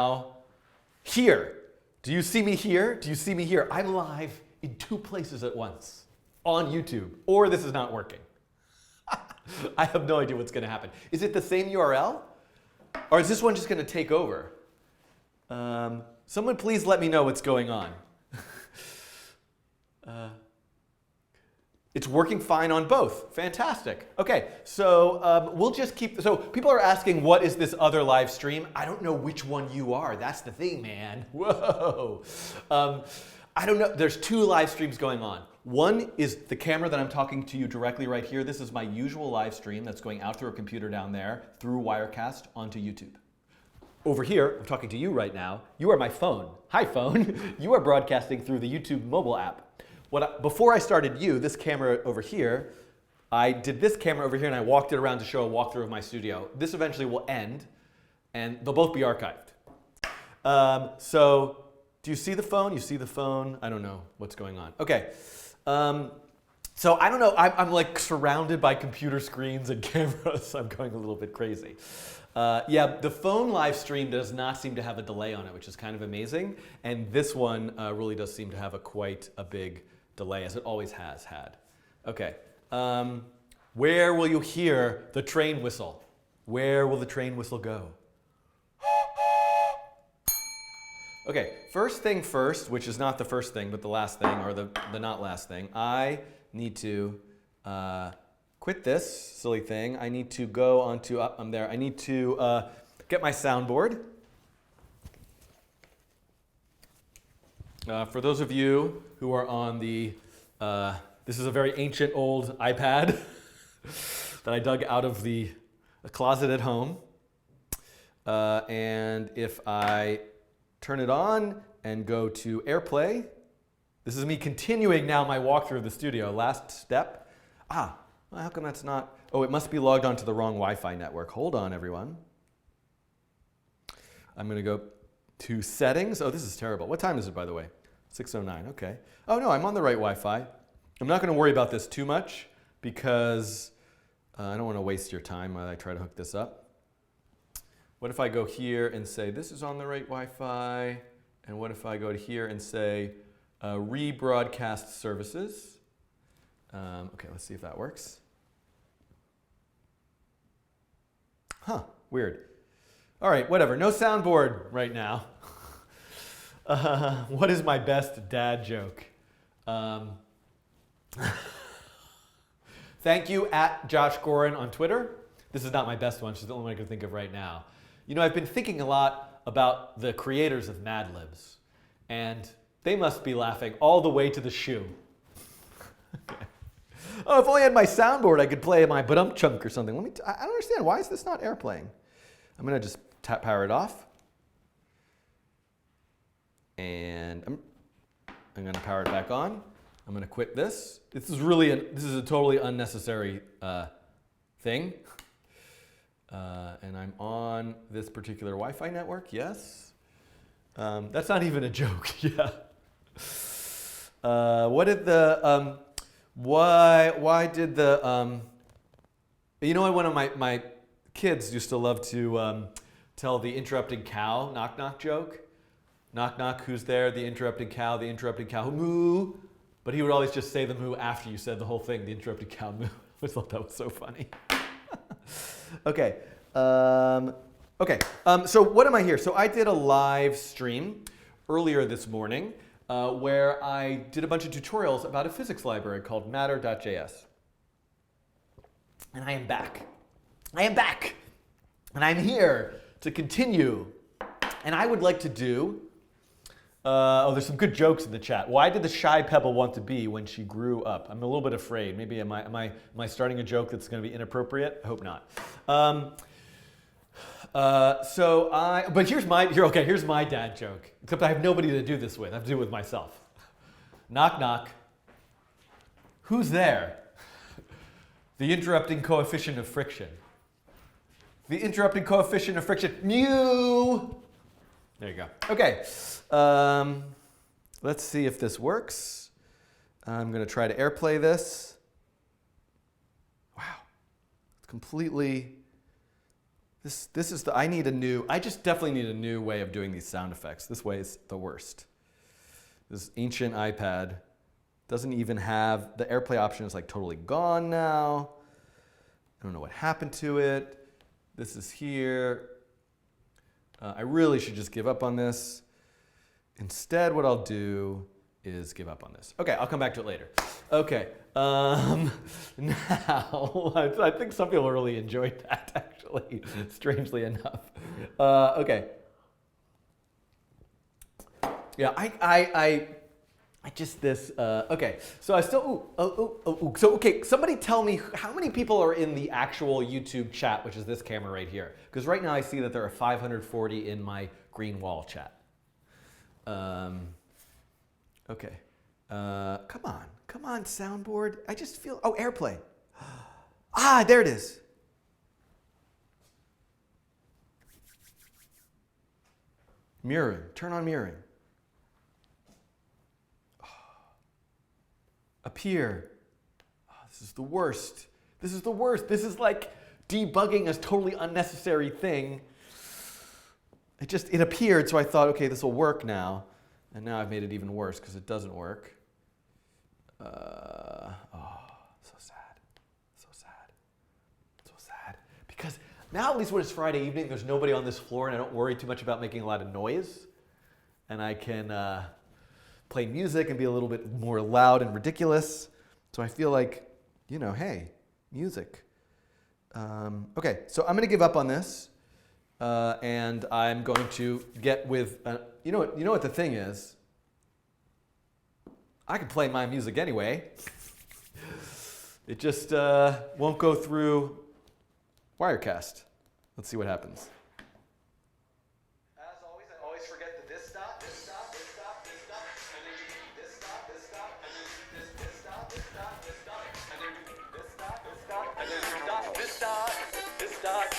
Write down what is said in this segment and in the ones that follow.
now here. Do you see me here? Do you see me here? I'm live in 2 places at once on YouTube, or this is not working. I have no idea what's going to happen. Is it the same URL? Or is this one just going to take over? Someone please let me know what's going on. It's working fine on both. Fantastic. Okay, so we'll just keep, so people are asking, what is this other live stream? I don't know which one you are. That's the thing, man. Whoa. I don't know. There's 2 live streams going on. One is the camera that I'm talking to you directly right here. This is my usual live stream that's going out through a computer down there through Wirecast onto YouTube. Over here, I'm talking to you right now. You are my phone. Hi, phone. You are broadcasting through the YouTube mobile app. Before I started this camera over here, I did this camera over here and I walked it around to show a walkthrough of my studio. This eventually will end and they'll both be archived. So do you see the phone? You see the phone? I don't know what's going on. Okay. So I don't know. I'm like surrounded by computer screens and cameras. I'm going a little bit crazy. Yeah, the phone live stream does not seem to have a delay on it, which is kind of amazing. And this one really does seem to have quite a big delay, as it always has had. Okay, where will you hear the train whistle? Where will the train whistle go? Okay, first thing first, which is not the first thing, but the last thing, or the not last thing. I need to quit this silly thing. I need to go onto, I'm there. I need to get my soundboard. For those of you who are on the, this is a very ancient old iPad that I dug out of the closet at home. And if I turn it on and go to AirPlay, this is me continuing now my walkthrough of the studio. Last step. Well, how come that's not? Oh, it must be logged onto the wrong Wi-Fi network. Hold on, everyone. I'm going to go to settings. Oh, this is terrible. What time is it, by the way? 6:09. Okay. Oh, no, I'm on the right Wi-Fi. I'm not going to worry about this too much because I don't want to waste your time while I try to hook this up. What if I go here and say this is on the right Wi-Fi? And what if I go to here and say rebroadcast services? Okay, let's see if that works. Huh, weird. All right, whatever. No soundboard right now. What is my best dad joke? Thank you at Josh Gorin on Twitter. This is not my best one. She's the only one I can think of right now. You know, I've been thinking a lot about the creators of Mad Libs, and they must be laughing all the way to the shoe. Okay. Oh, if only I had my soundboard, I could play my ba-dum chunk or something. I don't understand. Why is this not airplaying? I'm going to just power it off. And I'm going to power it back on. I'm going to quit this. This is a totally unnecessary thing. And I'm on this particular Wi-Fi network, yes. That's not even a joke, yeah. What did the, why did the, you know, one of my kids used to love to tell the interrupting cow knock knock joke. Knock knock, who's there? The interrupting cow, moo. But he would always just say the moo after you said the whole thing, the interrupting cow moo. I always thought that was so funny. Okay. So what am I here? So I did a live stream earlier this morning where I did a bunch of tutorials about a physics library called matter.js. And I am back. And I'm here to continue. And I would like to do, there's some good jokes in the chat. Why did the shy pebble want to be when she grew up? I'm a little bit afraid. Maybe am I starting a joke that's going to be inappropriate? I hope not. But here's my dad joke. Except I have nobody to do this with. I have to do it with myself. Knock knock. Who's there? The interrupting coefficient of friction. The interrupting coefficient of friction, mu. There you go. Okay. Let's see if this works. I'm going to try to AirPlay this. Wow. It's completely This is I just definitely need a new way of doing these sound effects. This way is the worst. This ancient iPad doesn't even have, the AirPlay option is like totally gone now. I don't know what happened to it. This is here. I really should just give up on this. Instead, what I'll do is give up on this. Okay, I'll come back to it later. Okay, now, I think some people really enjoyed that, actually, strangely enough. Okay. Yeah, okay, so I still, so okay, somebody tell me how many people are in the actual YouTube chat, which is this camera right here. Because right now I see that there are 540 in my green wall chat. Okay, come on, soundboard. I just feel, oh, AirPlay. Ah, there it is. Mirroring, turn on mirroring. Appear. Oh, this is the worst. This is the worst. This is like debugging a totally unnecessary thing. It appeared, so I thought, okay, this will work now. And now I've made it even worse because it doesn't work. Oh, so sad. So sad. So sad. Because now at least when it's Friday evening, there's nobody on this floor and I don't worry too much about making a lot of noise. And I can play music and be a little bit more loud and ridiculous. So I feel like, you know, hey, music. Okay, so I'm going to give up on this. And I'm going to get with, you know what the thing is? I can play my music anyway. It just won't go through Wirecast. Let's see what happens. As always, I always forget that this stop, this stop, this stop, this stop, and then you do this stop, this stop, and then you do this stop, this stop, this stop, and then you do this stop, this stop, and then you stop, this stop, this stop.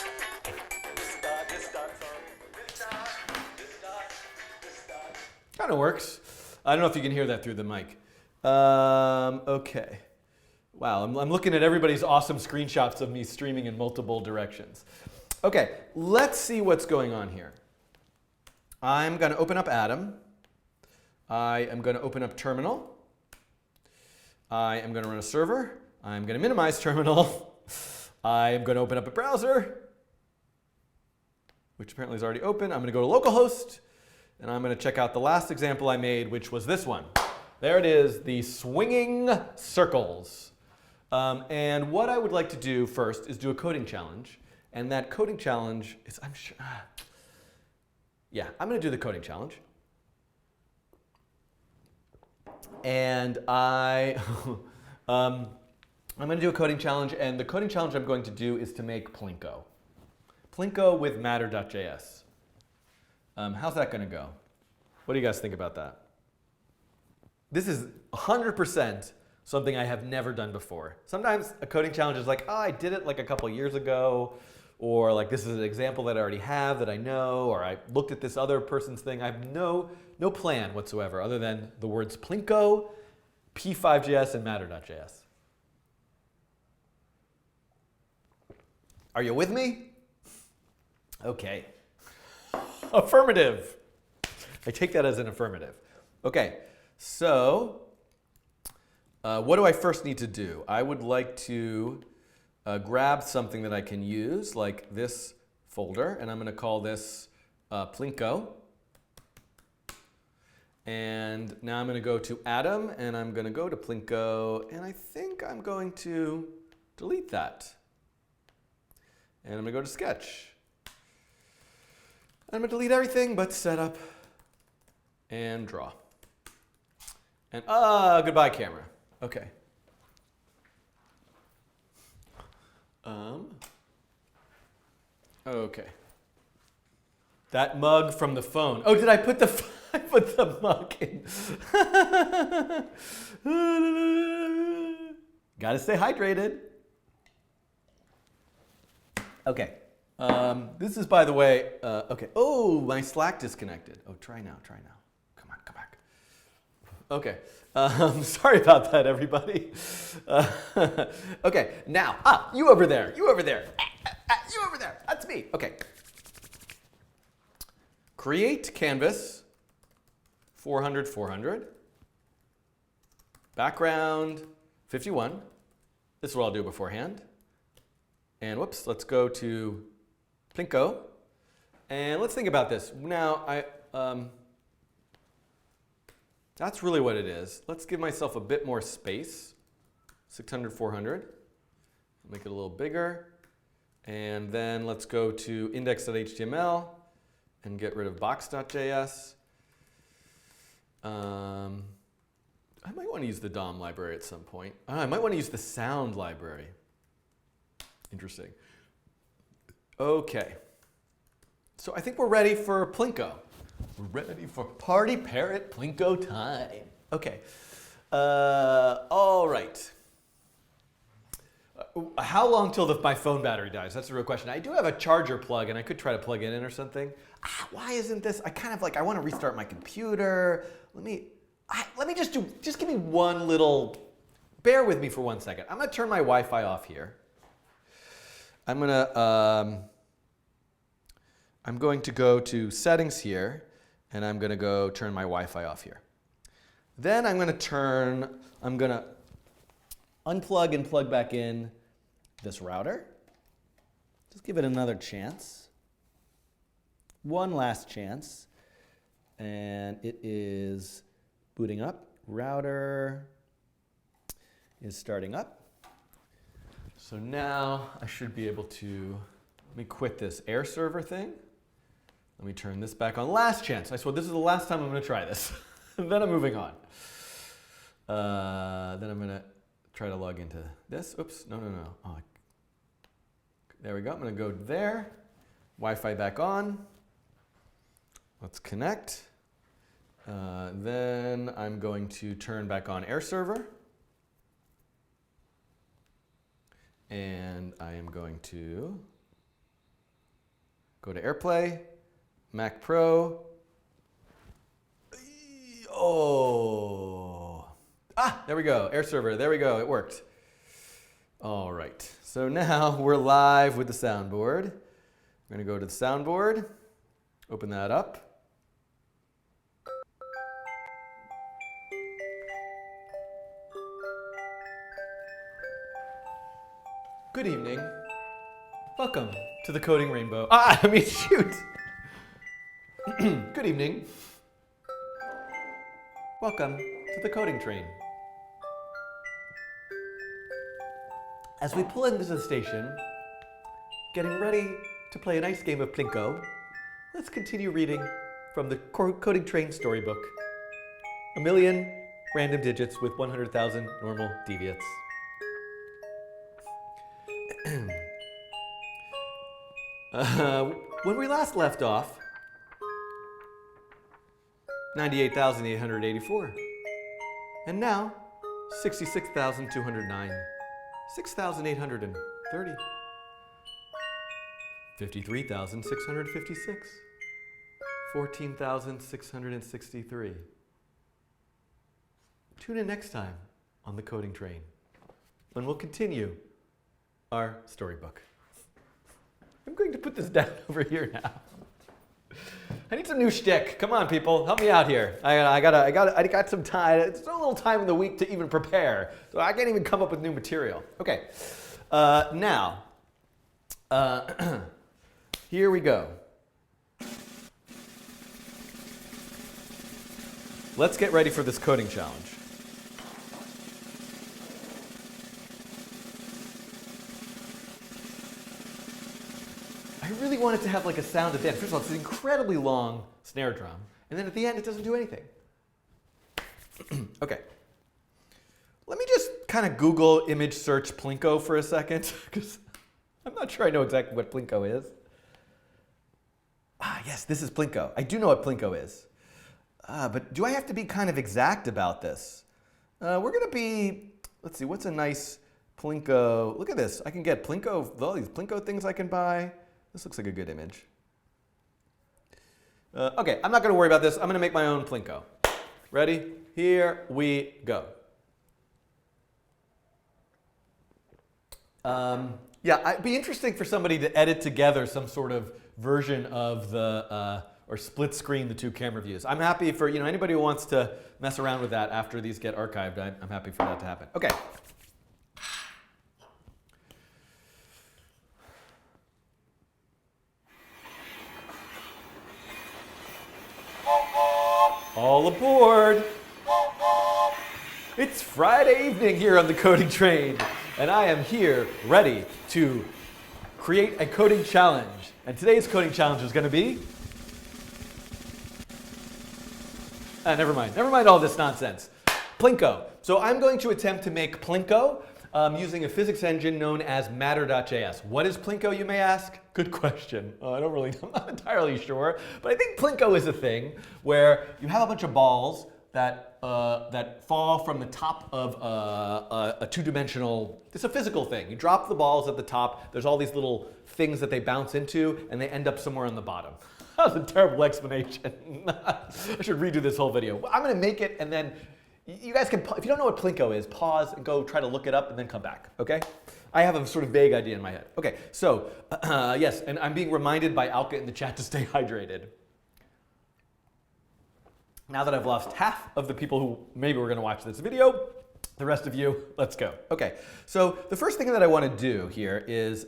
Kind of works. I don't know if you can hear that through the mic. Okay. Wow, I'm looking at everybody's awesome screenshots of me streaming in multiple directions. Okay, let's see what's going on here. I'm going to open up Atom. I am going to open up Terminal. I am going to run a server. I'm going to minimize Terminal. I am going to open up a browser, which apparently is already open. I'm going to go to localhost, and I'm going to check out the last example I made, which was this one. There it is, the swinging circles. And what I would like to do first is do a coding challenge. And that coding challenge is, I'm going to do the coding challenge. And I'm going to do a coding challenge, and the coding challenge I'm going to do is to make Plinko. Plinko with matter.js. How's that going to go? What do you guys think about that? This is 100% something I have never done before. Sometimes a coding challenge is like, oh, I did it like a couple years ago, or like this is an example that I already have that I know, or I looked at this other person's thing. I have no plan whatsoever other than the words Plinko, P5.js, and matter.js. Are you with me? Okay. Affirmative. I take that as an affirmative. Okay, so what do I first need to do? I would like to grab something that I can use, like this folder, and I'm going to call this Plinko. And now I'm going to go to Atom, and I'm going to go to Plinko, and I think I'm going to delete that. And I'm going to go to Sketch. I'm going to delete everything but Setup and Draw. And goodbye, camera. Okay. Okay. That mug from the phone. Oh, did I put the I put the mug in? Gotta stay hydrated. Okay. This is, by the way, okay. Oh, my Slack disconnected. Oh, try now. Come on, come back. Okay. Sorry about that, everybody. Okay, now, you over there. You over there. You over there. That's me. Okay. Create canvas, 400, 400. Background, 51. This is what I'll do beforehand. And whoops, let's go to Plinko. And let's think about this. Now, that's really what it is. Let's give myself a bit more space. 600, 400. Make it a little bigger. And then let's go to index.html and get rid of box.js. I might want to use the DOM library at some point. I might want to use the sound library. Interesting. Okay. So I think we're ready for Plinko. We're ready for Party Parrot Plinko time. Okay. All right. How long till my phone battery dies? That's the real question. I do have a charger plug, and I could try to plug it in or something. Why isn't this? I want to restart my computer. Let me just give me one little, bear with me for 1 second. I'm going to turn my Wi-Fi off here. I'm going to go to settings here, and I'm going to go turn my Wi-Fi off here. Then I'm going to unplug and plug back in this router. Just give it another chance. One last chance. And it is booting up. Router is starting up. So now I should be able to, let me quit this air server thing. Let me turn this back on. Last chance. I swear this is the last time I'm going to try this. Then I'm moving on. Then I'm going to try to log into this. Oops, no. Oh, there we go. I'm going to go there. Wi-Fi back on. Let's connect. Then I'm going to turn back on air server. And I am going to go to AirPlay, Mac Pro. Oh. There we go. Air server. There we go. It worked. All right. So now we're live with the soundboard. We're going to go to the soundboard, open that up. Good evening. Welcome to the Coding Rainbow. Shoot. Good evening. Welcome to the Coding Train. As we pull into the station, getting ready to play a nice game of Plinko, let's continue reading from the Coding Train storybook. 1,000,000 random digits with 100,000 normal deviates. When we last left off, 98,884. And now, 66,209. 6,830. 53,656. 14,663. Tune in next time on the Coding Train, when we'll continue our storybook. I'm going to put this down over here now. I need some new shtick. Come on, people, help me out here. I got some time. It's a little time in the week to even prepare, so I can't even come up with new material. Okay, now, here we go. Let's get ready for this coding challenge. I really want it to have like a sound at the end. First of all, it's an incredibly long snare drum. And then at the end, it doesn't do anything. Okay. Let me just kind of Google image search Plinko for a second, because I'm not sure I know exactly what Plinko is. Yes, this is Plinko. I do know what Plinko is. But do I have to be kind of exact about this? We're going to be, let's see, what's a nice Plinko? Look at this. I can get Plinko, all these Plinko things I can buy. This looks like a good image. Okay, I'm not going to worry about this. I'm going to make my own Plinko. Ready? Here we go. Yeah, it'd be interesting for somebody to edit together some sort of version of the, or split screen the two camera views. I'm happy for, anybody who wants to mess around with that after these get archived, I'm happy for that to happen. Okay. All aboard! It's Friday evening here on the Coding Train, and I am here ready to create a coding challenge. And today's coding challenge is going to be... never mind all this nonsense. Plinko. So I'm going to attempt to make Plinko using a physics engine known as matter.js. What is Plinko, you may ask? Good question. I'm not entirely sure. But I think Plinko is a thing where you have a bunch of balls that fall from the top of a two-dimensional, it's a physical thing. You drop the balls at the top, there's all these little things that they bounce into, and they end up somewhere on the bottom. That was a terrible explanation. I should redo this whole video. I'm going to make it, and then you guys can, if you don't know what Plinko is, pause and go try to look it up and then come back, okay? I have a sort of vague idea in my head. Okay, so, yes, and I'm being reminded by Alka in the chat to stay hydrated. Now that I've lost half of the people who maybe were going to watch this video, the rest of you, let's go. Okay, so the first thing that I want to do here is,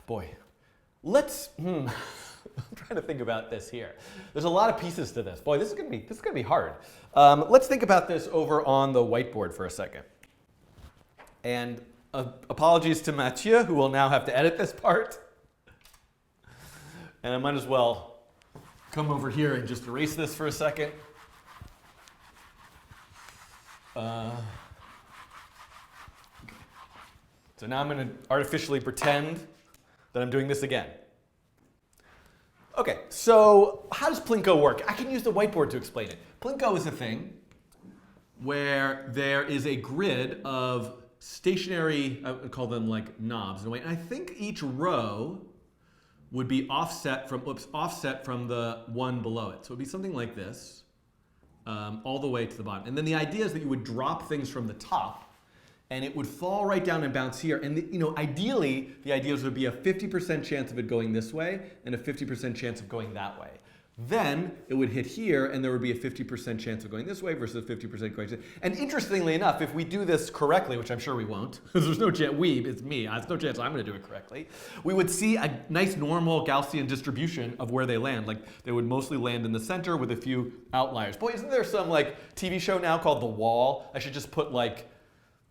boy, let's, I'm trying to think about this here. There's a lot of pieces to this. Boy, this is gonna be hard. Let's think about this over on the whiteboard for a second. And apologies to Mathieu, who will now have to edit this part. And I might as well come over here and just erase this for a second. Okay. So now I'm going to artificially pretend that I'm doing this again. Okay, so how does Plinko work? I can use the whiteboard to explain it. Plinko is a thing where there is a grid of stationary, I would call them like knobs in a way, and I think each row would be offset from the one below it. So it would be something like this, all the way to the bottom. And then the idea is that you would drop things from the top, and it would fall right down and bounce here. And ideally, the idea is there would be a 50% chance of it going this way and a 50% chance of going that way. Then it would hit here, and there would be a 50% chance of going this way versus 50% going this way. And interestingly enough, if we do this correctly, which I'm sure we won't, because there's no chance, it's me, there's no chance I'm going to do it correctly, we would see a nice normal Gaussian distribution of where they land. Like they would mostly land in the center with a few outliers. Boy, isn't there some like TV show now called The Wall? I should just put like,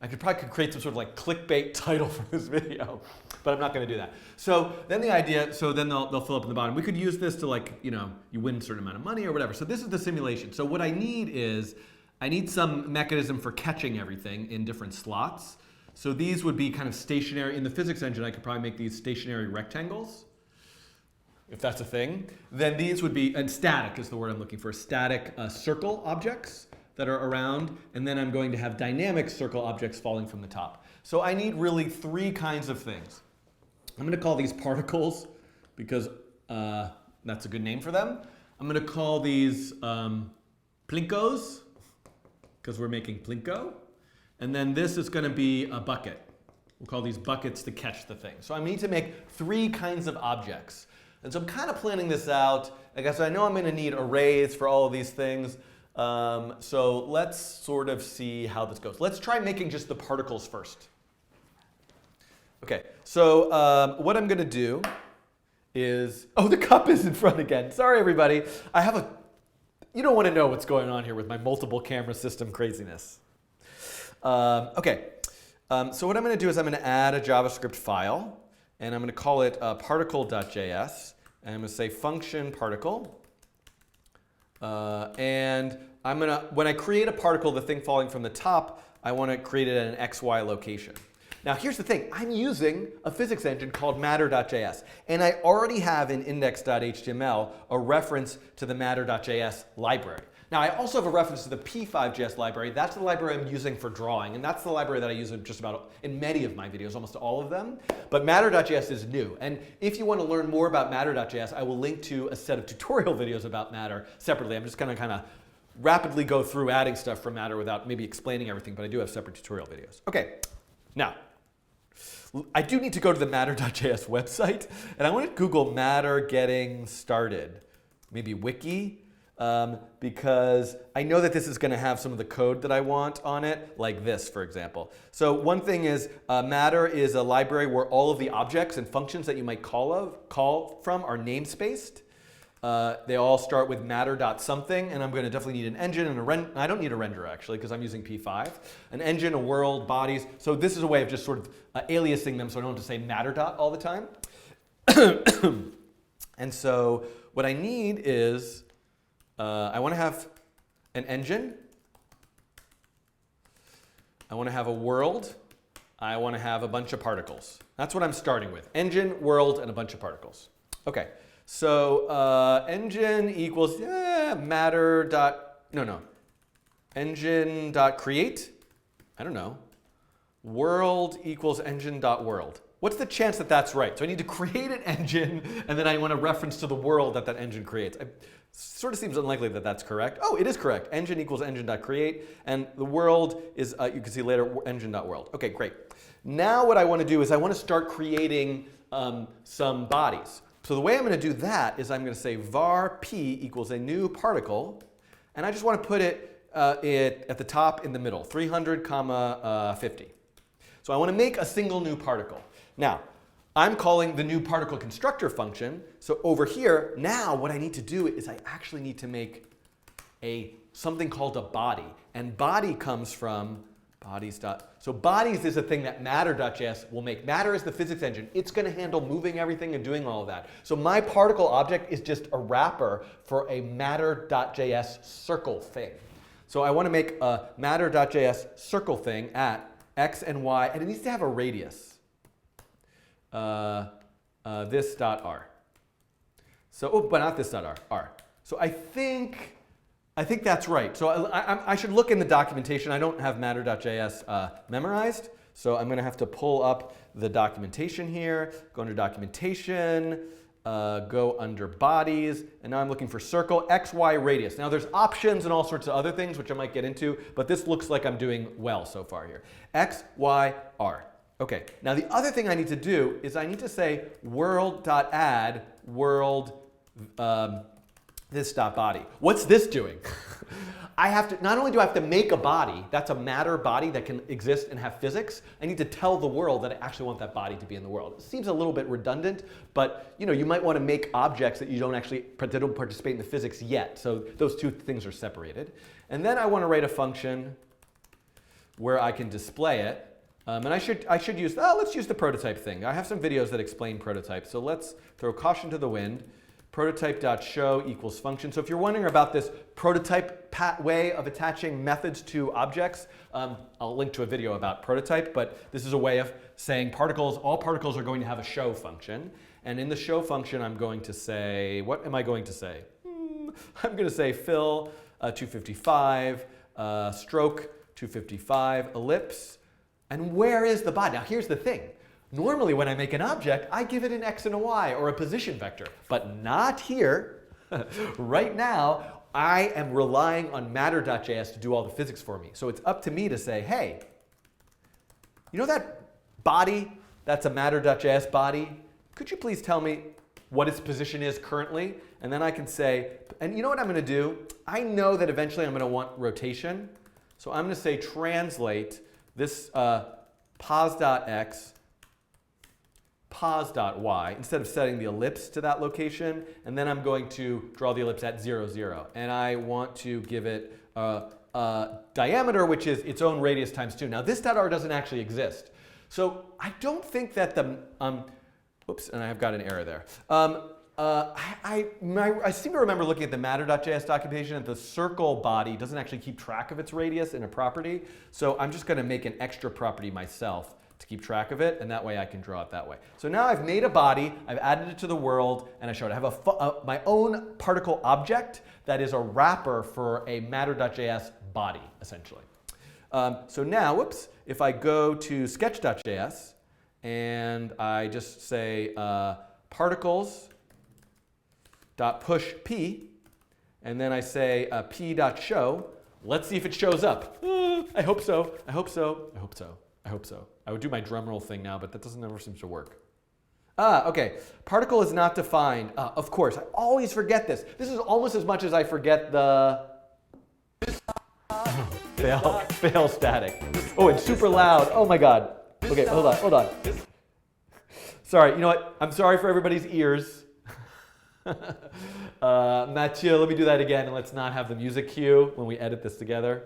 I could probably create some sort of like clickbait title for this video, but I'm not going to do that. So then the idea, so then they'll fill up in the bottom. We could use this to like, you win a certain amount of money or whatever. So this is the simulation. So what I need is, I need some mechanism for catching everything in different slots. So these would be kind of stationary. In the physics engine, I could probably make these stationary rectangles, if that's a thing. Then these would be, and static is the word I'm looking for, static circle objects that are around, and then I'm going to have dynamic circle objects falling from the top. So I need really three kinds of things. I'm going to call these particles because that's a good name for them. I'm going to call these Plinkos because we're making Plinko. And then this is going to be a bucket. We'll call these buckets to catch the thing. So I need to make three kinds of objects. And so I'm kind of planning this out. I guess I know I'm going to need arrays for all of these things. So let's sort of see how this goes. Let's try making just the particles first. Okay, so what I'm going to do is, oh, the cup is in front again. Sorry, everybody. You don't want to know what's going on here with my multiple camera system craziness. Okay, so what I'm going to do is I'm going to add a JavaScript file, and I'm going to call it particle.js, and I'm going to say function particle. And I'm gonna, when I create a particle, the thing falling from the top, I want to create it at an XY location. Now here's the thing, I'm using a physics engine called matter.js, and I already have in index.html a reference to the matter.js library. Now I also have a reference to the P5JS library. That's the library I'm using for drawing, and that's the library that I use in just about in many of my videos, almost all of them. But matter.js is new, and if you want to learn more about matter.js, I will link to a set of tutorial videos about Matter separately. I'm just going to kind of rapidly go through adding stuff from Matter without maybe explaining everything, but I do have separate tutorial videos. Okay, now, I do need to go to the matter.js website, and I want to Google Matter getting started. Maybe wiki, because I know that this is going to have some of the code that I want on it, like this, for example. So one thing is Matter is a library where all of the objects and functions that you might call from are namespaced. They all start with matter.something, and I'm going to definitely need an engine and a render. I don't need a renderer, actually, because I'm using P5. An engine, a world, bodies. So this is a way of just sort of aliasing them so I don't have to say matter dot all the time. And so what I need is, I want to have an engine. I want to have a world. I want to have a bunch of particles. That's what I'm starting with. Engine, world, and a bunch of particles. Okay. So engine equals matter dot, no. Engine dot create, I don't know. World equals engine dot world. What's the chance that that's right? So I need to create an engine, and then I want a reference to the world that that engine creates. It sort of seems unlikely that that's correct. Oh, it is correct. Engine equals engine dot create, and the world is, you can see later, engine dot world. Okay, great. Now what I want to do is I want to start creating some bodies. So the way I'm going to do that is I'm going to say var p equals a new particle, and I just want to put it at the top in the middle, 300, 50. So I want to make a single new particle. Now, I'm calling the new particle constructor function. So over here, now what I need to do is I actually need to make something called a body, and body comes from bodies. So bodies is a thing that matter.js will make. Matter is the physics engine. It's going to handle moving everything and doing all of that. So my particle object is just a wrapper for a matter.js circle thing. So I want to make a matter.js circle thing at x and y, and it needs to have a radius. This dot r. So, oh, but not this dot r. R. So I think that's right. So I should look in the documentation. I don't have matter.js memorized, so I'm going to have to pull up the documentation here, go under documentation, go under bodies, and now I'm looking for circle, x, y, radius. Now there's options and all sorts of other things, which I might get into, but this looks like I'm doing well so far here. X, y, r. Okay, now the other thing I need to do is I need to say world.add world this.body. What's this doing? I have to, not only do I have to make a body, that's a matter body that can exist and have physics, I need to tell the world that I actually want that body to be in the world. It seems a little bit redundant, but you might want to make objects that you don't actually, that don't participate in the physics yet. So those two things are separated. And then I want to write a function where I can display it. And I should use, let's use the prototype thing. I have some videos that explain prototypes. So let's throw caution to the wind. Prototype.show equals function. So if you're wondering about this prototype way of attaching methods to objects, I'll link to a video about prototype, but this is a way of saying all particles are going to have a show function. And in the show function, I'm going to say, what am I going to say? I'm going to say fill 255, stroke 255, ellipse. And where is the body? Now here's the thing. Normally when I make an object, I give it an x and a y or a position vector, but not here. Right now, I am relying on matter.js to do all the physics for me. So it's up to me to say, hey, you know that body, that's a matter.js body? Could you please tell me what its position is currently? And then I can say, and you know what I'm going to do? I know that eventually I'm going to want rotation. So I'm going to say translate this pos.x pos.y instead of setting the ellipse to that location, and then I'm going to draw the ellipse at 0, 0. And I want to give it a diameter, which is its own radius times 2. Now this .r doesn't actually exist. So I don't think that the, whoops, and I've got an error there. I seem to remember looking at the matter.js documentation that the circle body doesn't actually keep track of its radius in a property. So I'm just going to make an extra property myself to keep track of it, and that way I can draw it that way. So now I've made a body, I've added it to the world, and I showed I have my own particle object that is a wrapper for a matter.js body, essentially. So now, whoops, if I go to sketch.js and I just say particles.push p, and then I say p.show, let's see if it shows up. I hope so, I hope so, I hope so. I hope so. I would do my drum roll thing now, but that doesn't never seems to work. Okay. Particle is not defined. Of course, I always forget this. This is almost as much as I forget the fail static. Oh, it's super loud. Oh my God. Okay, hold on. Sorry, you know what? I'm sorry for everybody's ears. Mathieu, let me do that again, and let's not have the music cue when we edit this together.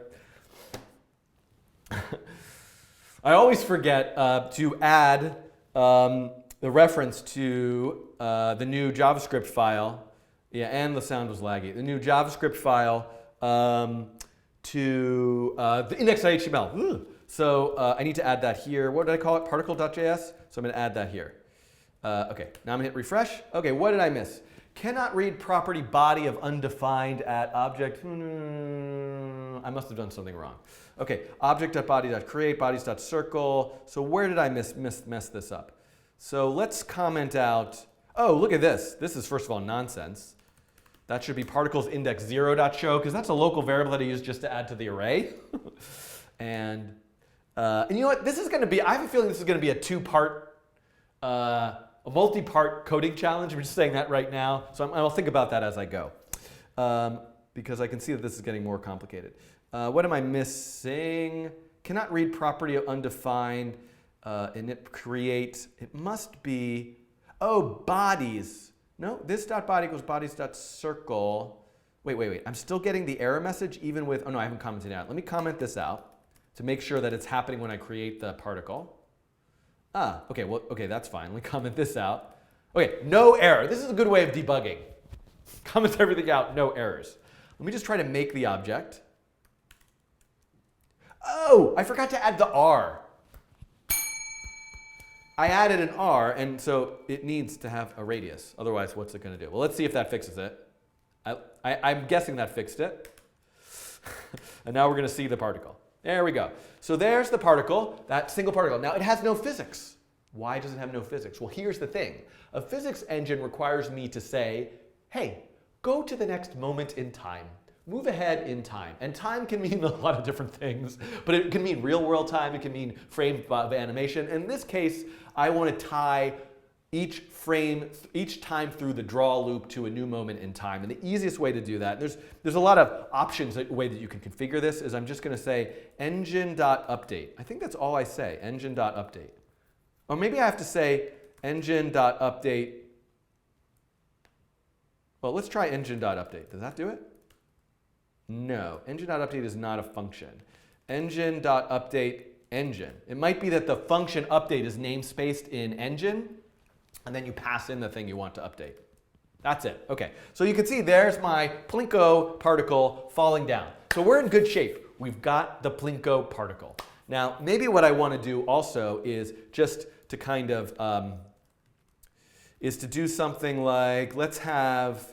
I always forget to add the reference to the new JavaScript file. Yeah, and the sound was laggy. The new JavaScript file to the index.html. So I need to add that here. What did I call it? Particle.js. So I'm going to add that here. Okay, now I'm going to hit refresh. Okay, what did I miss? Cannot read property body of undefined at object. I must have done something wrong. Okay, object.body.create, bodies.circle. So where did I mess this up? So let's comment out. Oh, look at this. This is, first of all, nonsense. That should be particles index 0.show, because that's a local variable that I use just to add to the array. And you know what? This is going to be, I have a feeling this is going to be a two-part, a multi-part coding challenge. I'm just saying that right now. So I'll think about that as I go. Because I can see that this is getting more complicated. What am I missing? Cannot read property of undefined. Init create. It must be, oh, bodies. No, this dot body equals bodies dot circle. Wait. I'm still getting the error message even with, oh no, I haven't commented it out. Let me comment this out to make sure that it's happening when I create the particle. Okay, well, okay, that's fine. Let me comment this out. Okay, no error. This is a good way of debugging. Comments everything out, no errors. Let me just try to make the object. Oh, I forgot to add the R. I added an R, and so it needs to have a radius. Otherwise, what's it going to do? Well, let's see if that fixes it. I'm guessing that fixed it. And now we're going to see the particle. There we go. So there's the particle, that single particle. Now, it has no physics. Why does it have no physics? Well, here's the thing. A physics engine requires me to say, hey, go to the next moment in time. Move ahead in time. And time can mean a lot of different things, but it can mean real world time, it can mean frame of animation. In this case, I want to tie each time through the draw loop to a new moment in time. And the easiest way to do that, there's a lot of options, a way that you can configure this, is I'm just going to say engine.update. I think that's all I say, engine.update. Or maybe I have to say engine.update. Well, let's try engine.update. Does that do it? No, engine.update is not a function. Engine.update engine. It might be that the function update is namespaced in engine, and then you pass in the thing you want to update. That's it. Okay, so you can see there's my Plinko particle falling down. So we're in good shape. We've got the Plinko particle. Now, maybe what I want to do also is just to kind of, is to do something like, let's have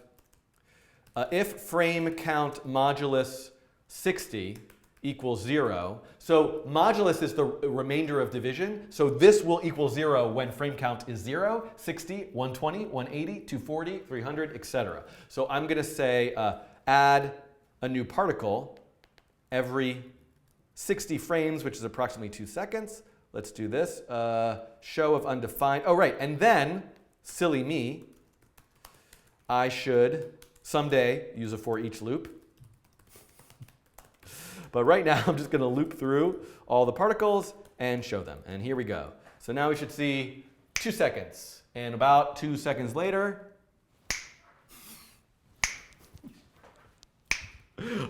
if frame count modulus 60 equals 0. So modulus is the remainder of division. So this will equal 0 when frame count is 0, 60, 120, 180, 240, 300, etc. So I'm going to say add a new particle every 60 frames, which is approximately 2 seconds. Let's do this. Show of undefined. Oh, right. And then, silly me, I should someday use a for each loop. But right now, I'm just going to loop through all the particles and show them. And here we go. So now we should see 2 seconds. And about 2 seconds later,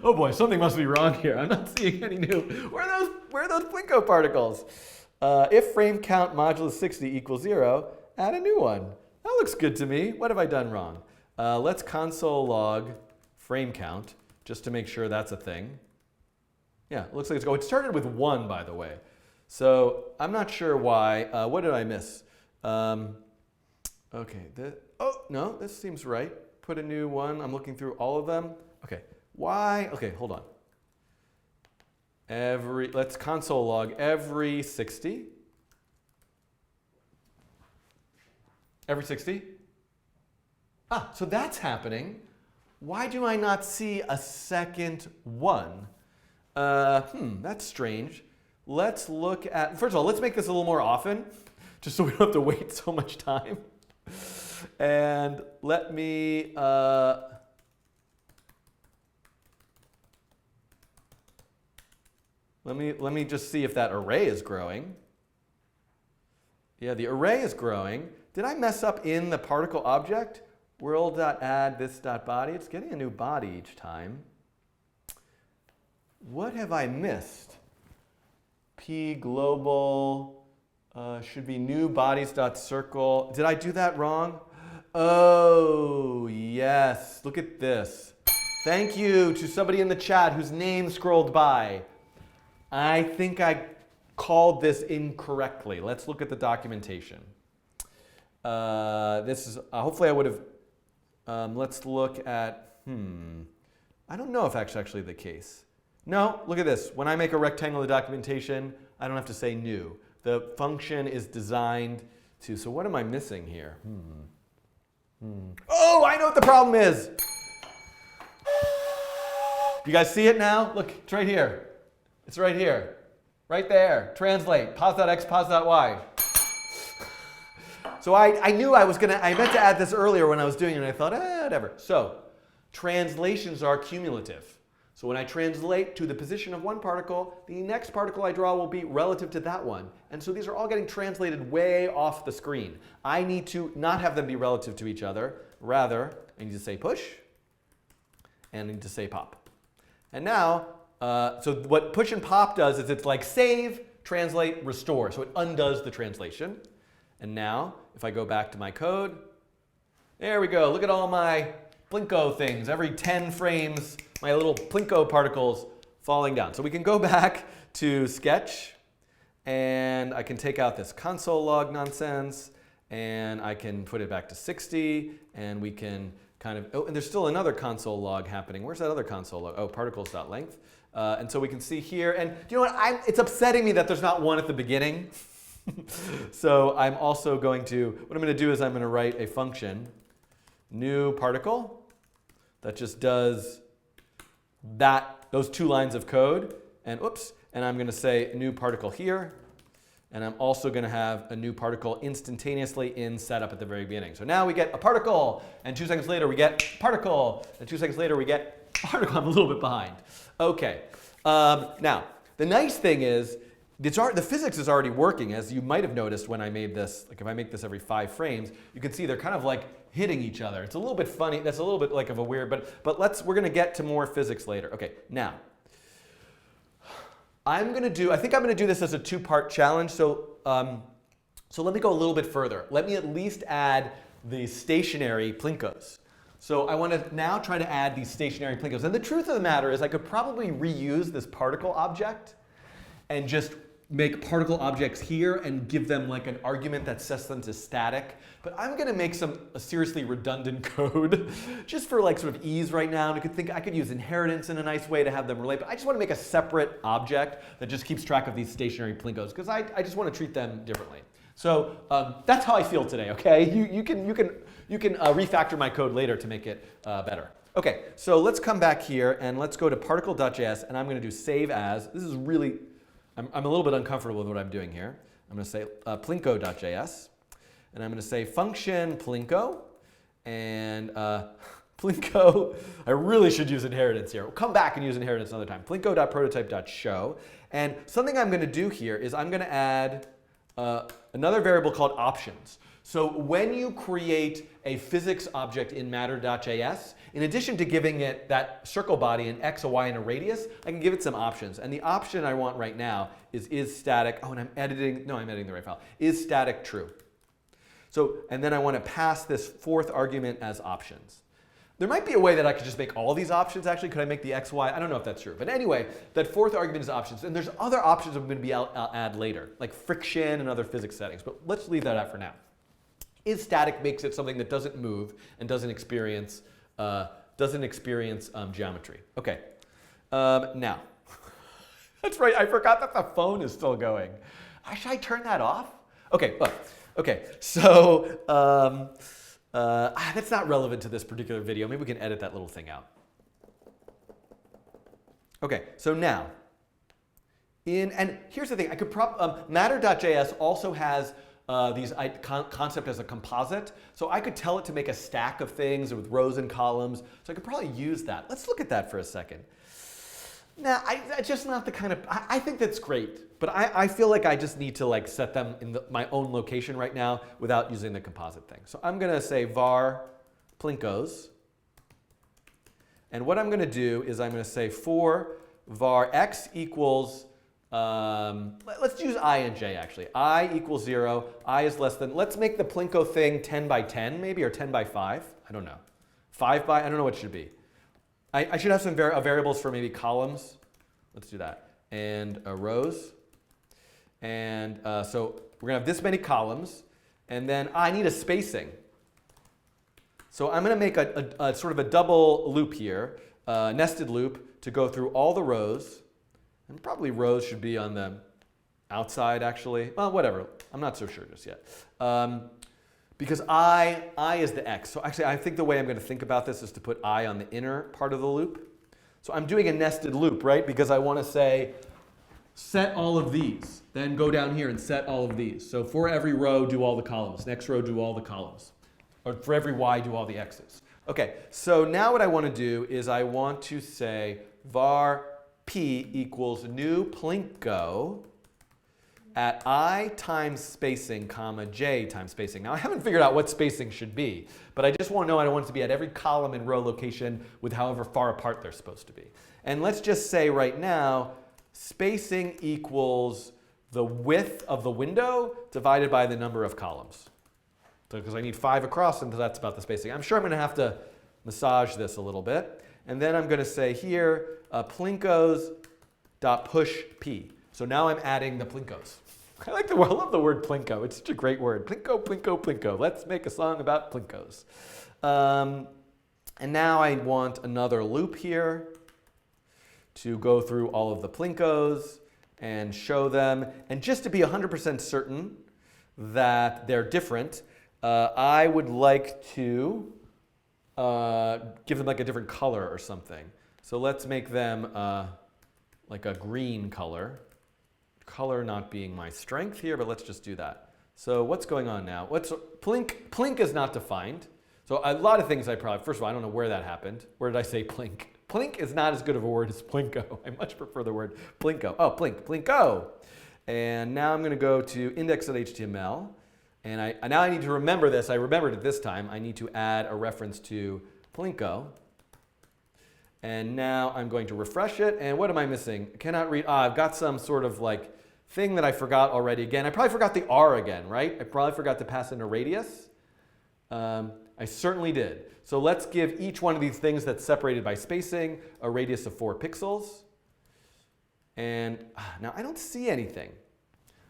oh boy, something must be wrong here. I'm not seeing any new. Where are those Plinko particles? If frame count modulus 60 equals 0, add a new one. That looks good to me. What have I done wrong? Let's console log frame count just to make sure that's a thing. Yeah, it looks like it's going. It started with 1, by the way. So I'm not sure why. What did I miss? Okay. Oh, no, this seems right. Put a new one. I'm looking through all of them. Okay. Why? Okay, hold on. Let's console log every 60. Every 60? Ah, so that's happening. Why do I not see a second one? That's strange. let's look at, first of all, let's make this a little more often, just so we don't have to wait so much time. And let me, let me just see if that array is growing. Yeah, the array is growing. Did I mess up in the particle object? World.add this.body. It's getting a new body each time. What have I missed? P global should be new bodies.circle. Did I do that wrong? Oh, yes. Look at this. Thank you to somebody in the chat whose name scrolled by. I think I called this incorrectly. Let's look at the documentation. This is, hopefully I would have, let's look at, I don't know if that's actually the case. No, look at this. When I make a rectangle in the documentation, I don't have to say new. The function is designed to, so what am I missing here? Oh, I know what the problem is. Do you guys see it now? Look, it's right here. It's right here. Right there. Translate. Pos.x, pos.y. So I knew I meant to add this earlier when I was doing it, and I thought, whatever. So translations are cumulative. So when I translate to the position of one particle, the next particle I draw will be relative to that one. And so these are all getting translated way off the screen. I need to not have them be relative to each other. Rather, I need to say push, and I need to say pop. And now, so what push and pop does is it's like save, translate, restore. So it undoes the translation. And now, if I go back to my code, there we go. Look at all my Plinko things. Every 10 frames, my little Plinko particles falling down. So we can go back to Sketch, and I can take out this console log nonsense, and I can put it back to 60, and we can kind of, oh, and there's still another console log happening. Where's that other console log? Oh, particles.length. And so we can see here, and you know what? It's upsetting me that there's not one at the beginning. So I'm also going to, what I'm going to do is I'm going to write a function, new particle, that just does those two lines of code, and oops, and I'm going to say new particle here, and I'm also going to have a new particle instantaneously in setup at the very beginning. So now we get a particle, and 2 seconds later we get particle, and 2 seconds later we get particle. I'm a little bit behind. Okay, now the nice thing is, the physics is already working, as you might have noticed when I made this. Like if I make this every 5 frames, you can see they're kind of like hitting each other. It's a little bit funny. That's a little bit like of a weird, but we're going to get to more physics later. Okay, now I think I'm going to do this as a 2-part challenge. So let me go a little bit further. Let me at least add the stationary Plinkos. So I want to now try to add these stationary Plinkos. And the truth of the matter is I could probably reuse this particle object and just make particle objects here and give them like an argument that sets them to static. But I'm going to make a seriously redundant code just for like sort of ease right now. And I could use inheritance in a nice way to have them relate. But I just want to make a separate object that just keeps track of these stationary Plinkos because I just want to treat them differently. So that's how I feel today. Okay, you can refactor my code later to make it better. Okay, so let's come back here and let's go to particle.js, and I'm going to do save as. This is really I'm a little bit uncomfortable with what I'm doing here. I'm going to say plinko.js, and I'm going to say function plinko, and plinko, I really should use inheritance here. We'll come back and use inheritance another time. Plinko.prototype.show, and something I'm going to do here is I'm going to add another variable called options. So when you create a physics object in matter.js, in addition to giving it that circle body, an x, a y, and a radius, I can give it some options. And the option I want right now is static. Oh, and I'm editing the right file. Is static true? So, and then I want to pass this 4th argument as options. There might be a way that I could just make all these options actually. Could I make the x, y? I don't know if that's true. But anyway, that 4th argument is options. And there's other options I'm going to add later, like friction and other physics settings. But let's leave that out for now. Is static makes it something that doesn't move and doesn't experience geometry. Okay, now, that's right, I forgot that the phone is still going. Should I turn that off? Okay, well, okay, so that's not relevant to this particular video. Maybe we can edit that little thing out. Okay, so now, And here's the thing, I could matter.js also has these concept as a composite. So I could tell it to make a stack of things with rows and columns. So I could probably use that. Let's look at that for a second. Nah, that's just not the kind of, I think that's great. But I feel like I just need to like set them in my own location right now without using the composite thing. So I'm going to say var plinkos. And what I'm going to do is I'm going to say for var x equals, let's use I and j actually. I equals 0, I is less than, let's make the plinko thing 10 by 10 maybe, or 10 by 5. I don't know. 5 by, I don't know what it should be. I should have some variables for maybe columns. Let's do that. And rows. And so we're going to have this many columns. And then I need a spacing. So I'm going to make a sort of a double loop here, nested loop, to go through all the rows. And probably rows should be on the outside, actually. Well, whatever. I'm not so sure just yet. Because I is the x. So actually, I think the way I'm going to think about this is to put I on the inner part of the loop. So I'm doing a nested loop, right? Because I want to say, set all of these. Then go down here and set all of these. So for every row, do all the columns. Next row, do all the columns. Or for every y, do all the x's. OK, so now what I want to do is I want to say var p equals new plinko at I times spacing, comma, j times spacing. Now, I haven't figured out what spacing should be, but I just want to know I want it to be at every column and row location with however far apart they're supposed to be. And let's just say right now, spacing equals the width of the window divided by the number of columns. So, because I need 5 across, and that's about the spacing. I'm sure I'm going to have to massage this a little bit. And then I'm going to say here, plinkos.push p. So now I'm adding the plinkos. I love the word plinko. It's such a great word. Plinko, plinko, plinko. Let's make a song about plinkos. And now I want another loop here to go through all of the plinkos and show them. And just to be 100% certain that they're different, I would like to give them like a different color or something. So let's make them like a green color. Color not being my strength here, but let's just do that. So what's going on now? Plink is not defined. So a lot of things first of all, I don't know where that happened. Where did I say plink? Plink is not as good of a word as plinko. I much prefer the word plinko. Oh, plink, plinko. And now I'm going to go to index.html. And now I need to remember this. I remembered it this time. I need to add a reference to plinko. And now I'm going to refresh it. And what am I missing? Cannot read. I've got some sort of like thing that I forgot already again. I probably forgot the R again, right? I probably forgot to pass in a radius. I certainly did. So let's give each one of these things that's separated by spacing a radius of 4 pixels. And now I don't see anything.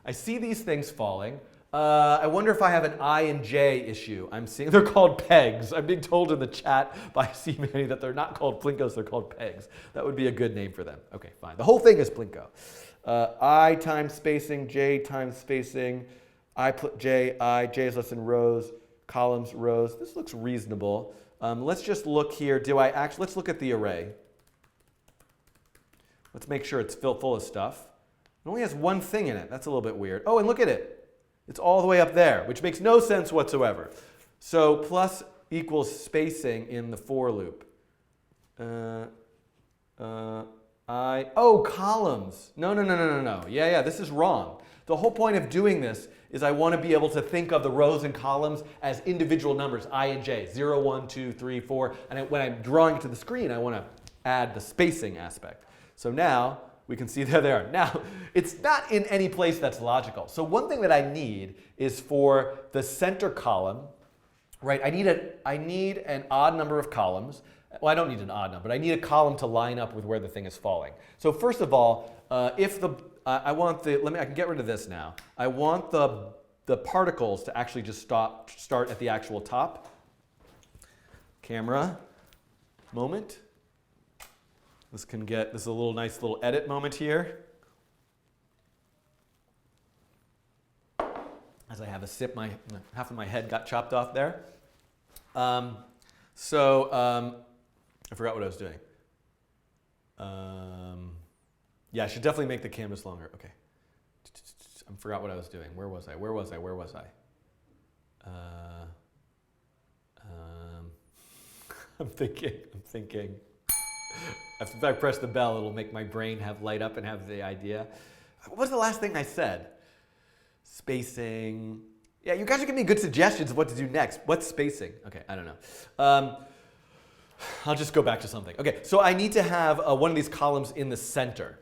I see these things falling. I wonder if I have an I and J issue. I'm seeing they're called pegs. I'm being told in the chat by CManny that they're not called plinkos, they're called pegs. That would be a good name for them. Okay, fine. The whole thing is plinko. I times spacing, J times spacing, J is less than rows, columns, rows. This looks reasonable. Let's just look here. Let's look at the array. Let's make sure it's full of stuff. It only has one thing in it. That's a little bit weird. Oh, and look at it. It's all the way up there, which makes no sense whatsoever. So plus equals spacing in the for loop. Columns. No. Yeah, this is wrong. The whole point of doing this is I want to be able to think of the rows and columns as individual numbers, I and J, 0, 1, 2, 3, 4. And when I'm drawing it to the screen, I want to add the spacing aspect. So now we can see there they are. Now, it's not in any place that's logical. So one thing that I need is for the center column, right? I need an odd number of columns. Well, I don't need an odd number, but I need a column to line up with where the thing is falling. So first of all, I can get rid of this now. I want the particles to actually just start at the actual top. Camera, moment. This is a nice little edit moment here. As I have a sip, half of my head got chopped off there. I forgot what I was doing. Yeah, I should definitely make the canvas longer. Okay. I forgot what I was doing. Where was I? Where was I? Where was I? I'm thinking. If I press the bell, it'll make my brain light up and have the idea. What was the last thing I said? Spacing. Yeah, you guys are giving me good suggestions of what to do next. What's spacing? Okay, I don't know. I'll just go back to something. Okay, so I need to have one of these columns in the center.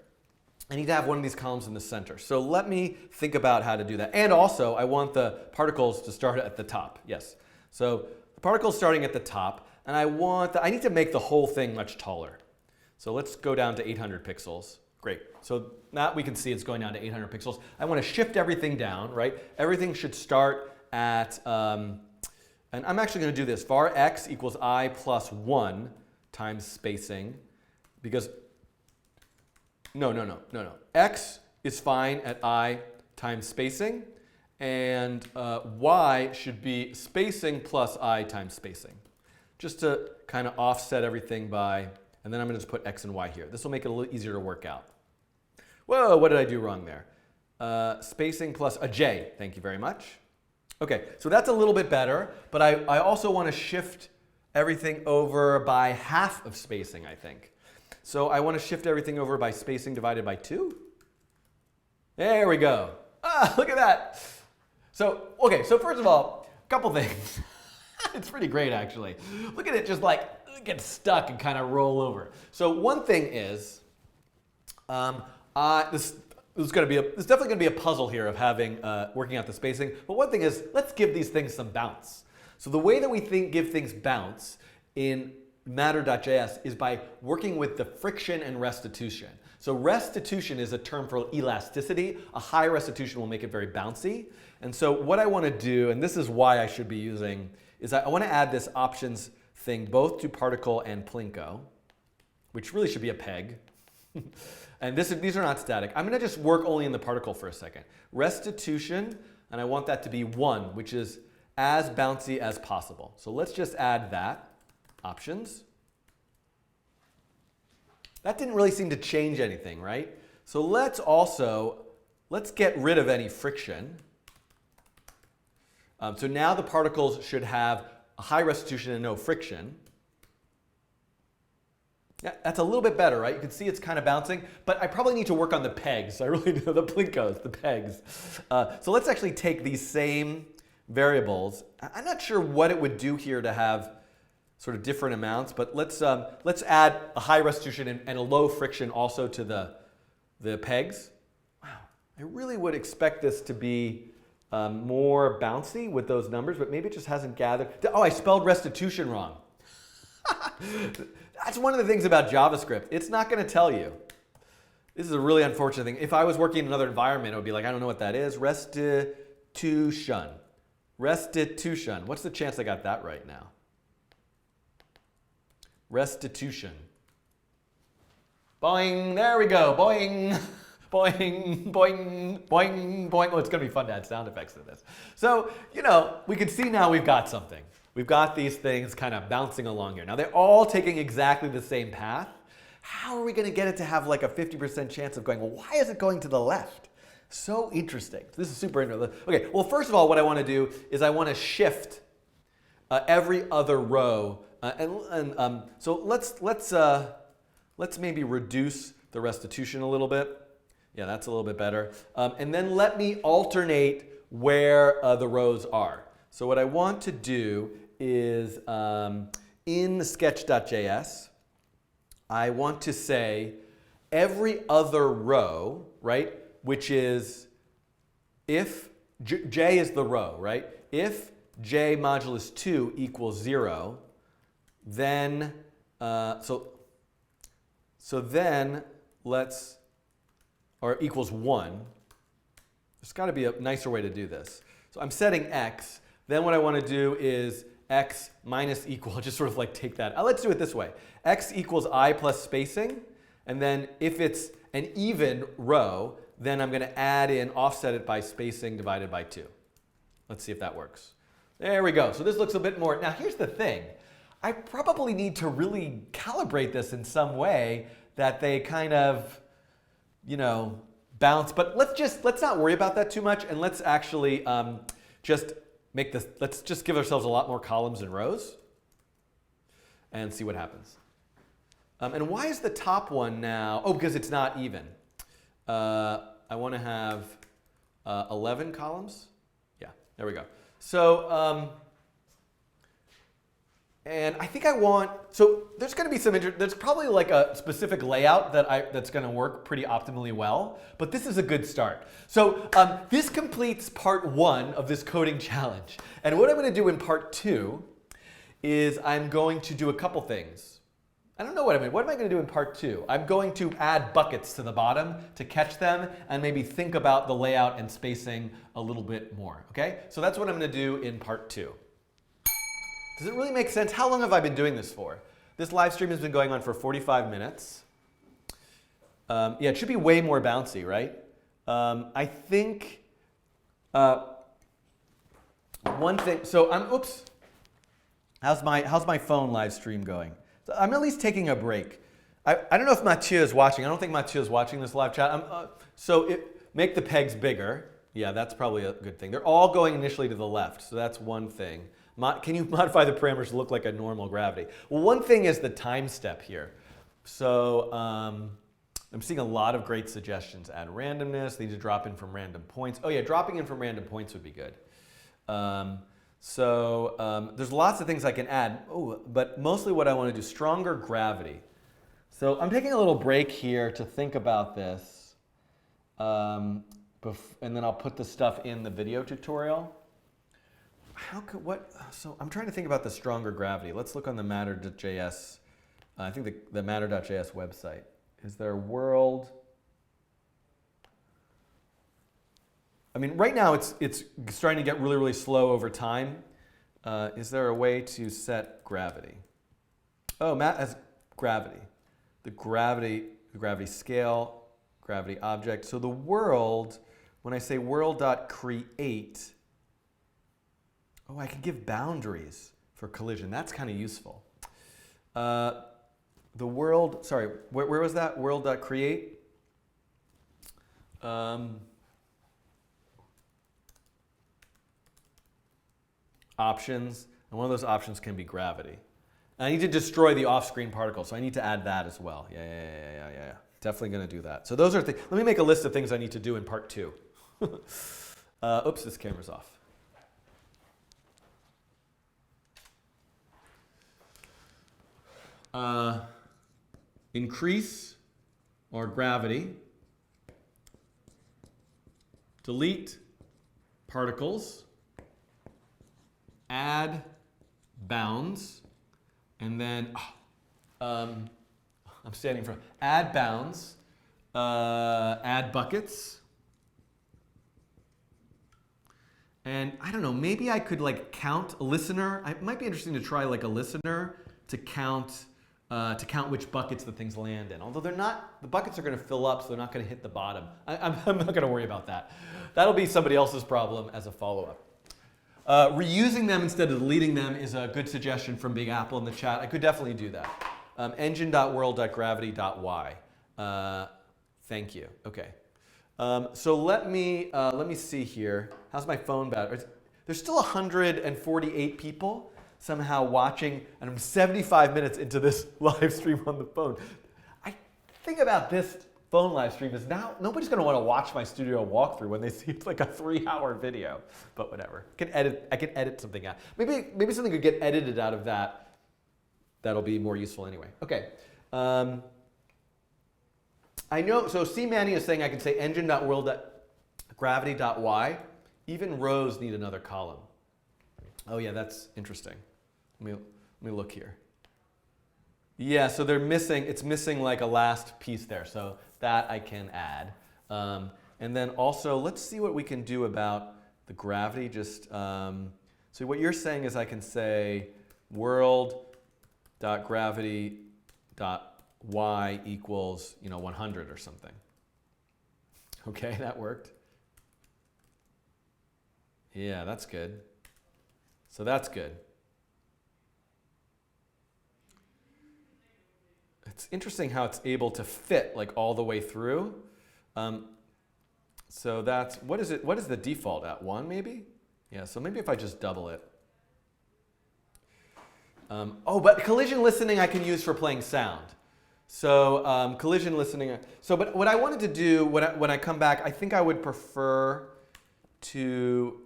I need to have one of these columns in the center. So let me think about how to do that. And also, I want the particles to start at the top. Yes. So the particles starting at the top, and I need to make the whole thing much taller. So let's go down to 800 pixels. Great. So now we can see it's going down to 800 pixels. I want to shift everything down, right? Everything should start at, and I'm actually going to do this. Var x equals I plus 1 times spacing, because no. X is fine at I times spacing, and y should be spacing plus I times spacing. Just to kind of offset everything by, and then I'm going to just put x and y here. This will make it a little easier to work out. Whoa, what did I do wrong there? Spacing plus a j, thank you very much. Okay, so that's a little bit better, but I also want to shift everything over by half of spacing, I think. So I want to shift everything over by spacing divided by 2. There we go. Ah, look at that. So, okay, so first of all, a couple things. It's pretty great, actually. Look at it just like get stuck and kind of roll over. So one thing is, this is definitely going to be a puzzle here of having working out the spacing. But one thing is, let's give these things some bounce. So the way that we give things bounce in Matter.js is by working with the friction and restitution. So restitution is a term for elasticity. A high restitution will make it very bouncy. And so what I want to do, and this is why I should be using, is I want to add this options thing both to particle and Plinko, which really should be a peg. And these are not static. I'm going to just work only in the particle for a second. Restitution, and I want that to be 1, which is as bouncy as possible. So let's just add that. Options. That didn't really seem to change anything, right? So let's get rid of any friction. So now the particles should have a high restitution and no friction. Yeah, that's a little bit better, right? You can see it's kind of bouncing, but I probably need to work on the pegs. I really do, the Plinkos, the pegs. So let's actually take these same variables. I'm not sure what it would do here to have sort of different amounts, but let's add a high restitution and a low friction also to the pegs. Wow, I really would expect this to be more bouncy with those numbers, but maybe it just hasn't gathered. Oh, I spelled restitution wrong. That's one of the things about JavaScript. It's not going to tell you. This is a really unfortunate thing. If I was working in another environment, it would be like, I don't know what that is. Restitution. Restitution. What's the chance I got that right now? Restitution. Boing, there we go. Boing, boing, boing, boing, boing. Oh, it's going to be fun to add sound effects to this. So, we can see now we've got something. We've got these things kind of bouncing along here. Now, they're all taking exactly the same path. How are we going to get it to have like a 50% chance of going, well, why is it going to the left? So interesting. This is super interesting. Okay, well, first of all, what I want to do is I want to shift every other row. So let's maybe reduce the restitution a little bit. Yeah, that's a little bit better. And then let me alternate where the rows are. So what I want to do is in the sketch.js, I want to say every other row, right, which is if j is the row, right? If j modulus 2 equals 0, then so then let's, or equals 1. There's got to be a nicer way to do this. So I'm setting x. Then what I want to do is x minus equal, just sort of like take that. Let's do it this way. X equals I plus spacing. And then if it's an even row, then I'm going to add in, offset it by spacing divided by 2. Let's see if that works. There we go. So this looks a bit more. Now here's the thing. I probably need to really calibrate this in some way that they kind of bounce. But let's not worry about that too much, and let's actually just make this. Let's just give ourselves a lot more columns and rows, and see what happens. And why is the top one now? Oh, because it's not even. I want to have 11 columns. Yeah, there we go. So, and I think I want, so there's going to be there's probably like a specific layout that's going to work pretty optimally well, but this is a good start. So this completes part 1 of this coding challenge. And what I'm going to do in part 2 is I'm going to do a couple things. I don't know what am I going to do in part 2? I'm going to add buckets to the bottom to catch them and maybe think about the layout and spacing a little bit more, okay? So that's what I'm going to do in part 2. Does it really make sense? How long have I been doing this for? This live stream has been going on for 45 minutes. Yeah, it should be way more bouncy, right? I think one thing, so oops. How's my phone live stream going? So I'm at least taking a break. I don't know if Mathieu is watching. I don't think Mathieu is watching this live chat. Make the pegs bigger. Yeah, that's probably a good thing. They're all going initially to the left, so that's one thing. Can you modify the parameters to look like a normal gravity? Well, one thing is the time step here. So I'm seeing a lot of great suggestions. Add randomness. They need to drop in from random points. Oh yeah, dropping in from random points would be good. There's lots of things I can add. Oh, but mostly what I want to do, stronger gravity. So I'm taking a little break here to think about this. And then I'll put the stuff in the video tutorial. So I'm trying to think about the stronger gravity. Let's look on the matter.js. I think the matter.js website. Is there a world? I mean, right now it's starting to get really, really slow over time. Is there a way to set gravity? Oh, Matt has gravity. The gravity scale, gravity object. So the world, when I say world.create, oh, I can give boundaries for collision. That's kind of useful. The world, sorry, where was that? World.create. Options, and one of those options can be gravity. And I need to destroy the off-screen particle, so I need to add that as well. Yeah. Definitely going to do that. So those are things. Let me make a list of things I need to do in part 2. Oops, this camera's off. Increase or gravity. Delete particles. Add bounds. And then, I'm standing for add bounds. Add buckets. And I don't know, maybe I could like count a listener. It might be interesting to try like a listener to count which buckets the things land in. Although the buckets are going to fill up, so they're not going to hit the bottom. I'm not going to worry about that. That'll be somebody else's problem as a follow-up. Reusing them instead of deleting them is a good suggestion from Big Apple in the chat. I could definitely do that. Engine.world.gravity.y. Thank you. Okay. So let me see here. How's my phone battery? There's still 148 people somehow watching, and I'm 75 minutes into this live stream on the phone. I think about this phone live stream is now nobody's going to want to watch my studio walkthrough when they see it's like a 3-hour video. But whatever. I can edit something out. Maybe something could get edited out of that. That'll be more useful anyway. Okay. I know. So C Manny is saying I can say engine.world.gravity.y. Even rows need another column. Oh yeah, that's interesting. Let me look here. Yeah, so it's missing like a last piece there. So that I can add. And then also, let's see what we can do about the gravity. So what you're saying is I can say world.gravity.y equals 100 or something. Okay, that worked. Yeah, that's good. So that's good. It's interesting how it's able to fit like all the way through. So that's, what is it? What is the default at 1 maybe? Yeah, so maybe if I just double it. Oh, but collision listening I can use for playing sound. So collision listening. So, but what I wanted to do when I come back, I think I would prefer to,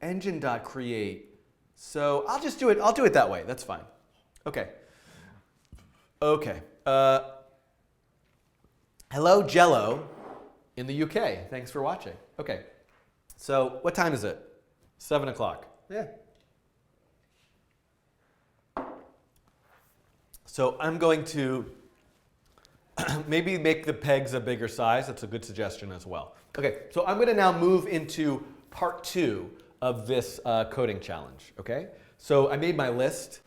engine.create. So I'll just do it. I'll do it that way. That's fine. Okay. Okay. Hello, Jello, in the UK. Thanks for watching. Okay. So what time is it? 7 o'clock. Yeah. So I'm going to maybe make the pegs a bigger size. That's a good suggestion as well. Okay, so I'm going to now move into part 2 of this coding challenge. Okay, so I made my list.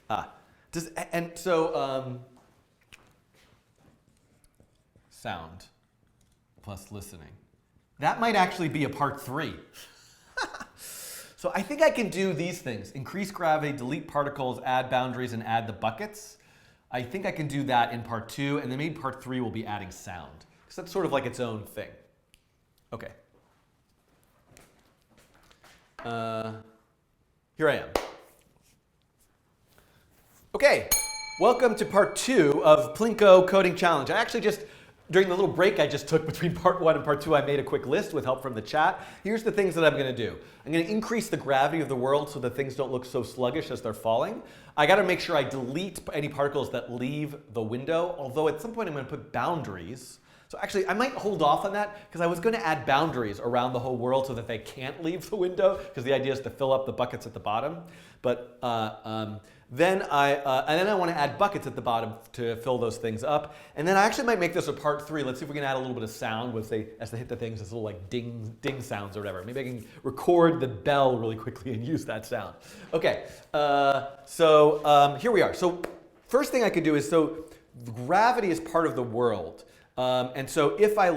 Sound plus listening. That might actually be a part 3. So I think I can do these things: increase gravity, delete particles, add boundaries, and add the buckets. I think I can do that in part 2, and then maybe part 3 will be adding sound, because that's sort of like its own thing. Okay. Here I am. Okay, welcome to part 2 of Plinko Coding Challenge. I actually just, during the little break I just took between part 1 and part 2, I made a quick list with help from the chat. Here's the things that I'm going to do. I'm going to increase the gravity of the world so that things don't look so sluggish as they're falling. I got to make sure I delete any particles that leave the window, although at some point I'm going to put boundaries. So actually, I might hold off on that because I was going to add boundaries around the whole world so that they can't leave the window, because the idea is to fill up the buckets at the bottom. But then I want to add buckets at the bottom to fill those things up. And then I actually might make this a part 3. Let's see if we can add a little bit of sound with, say, as they hit the things, this little like ding sounds or whatever. Maybe I can record the bell really quickly and use that sound. Okay, here we are. So first thing I could do is, so gravity is part of the world. And so if I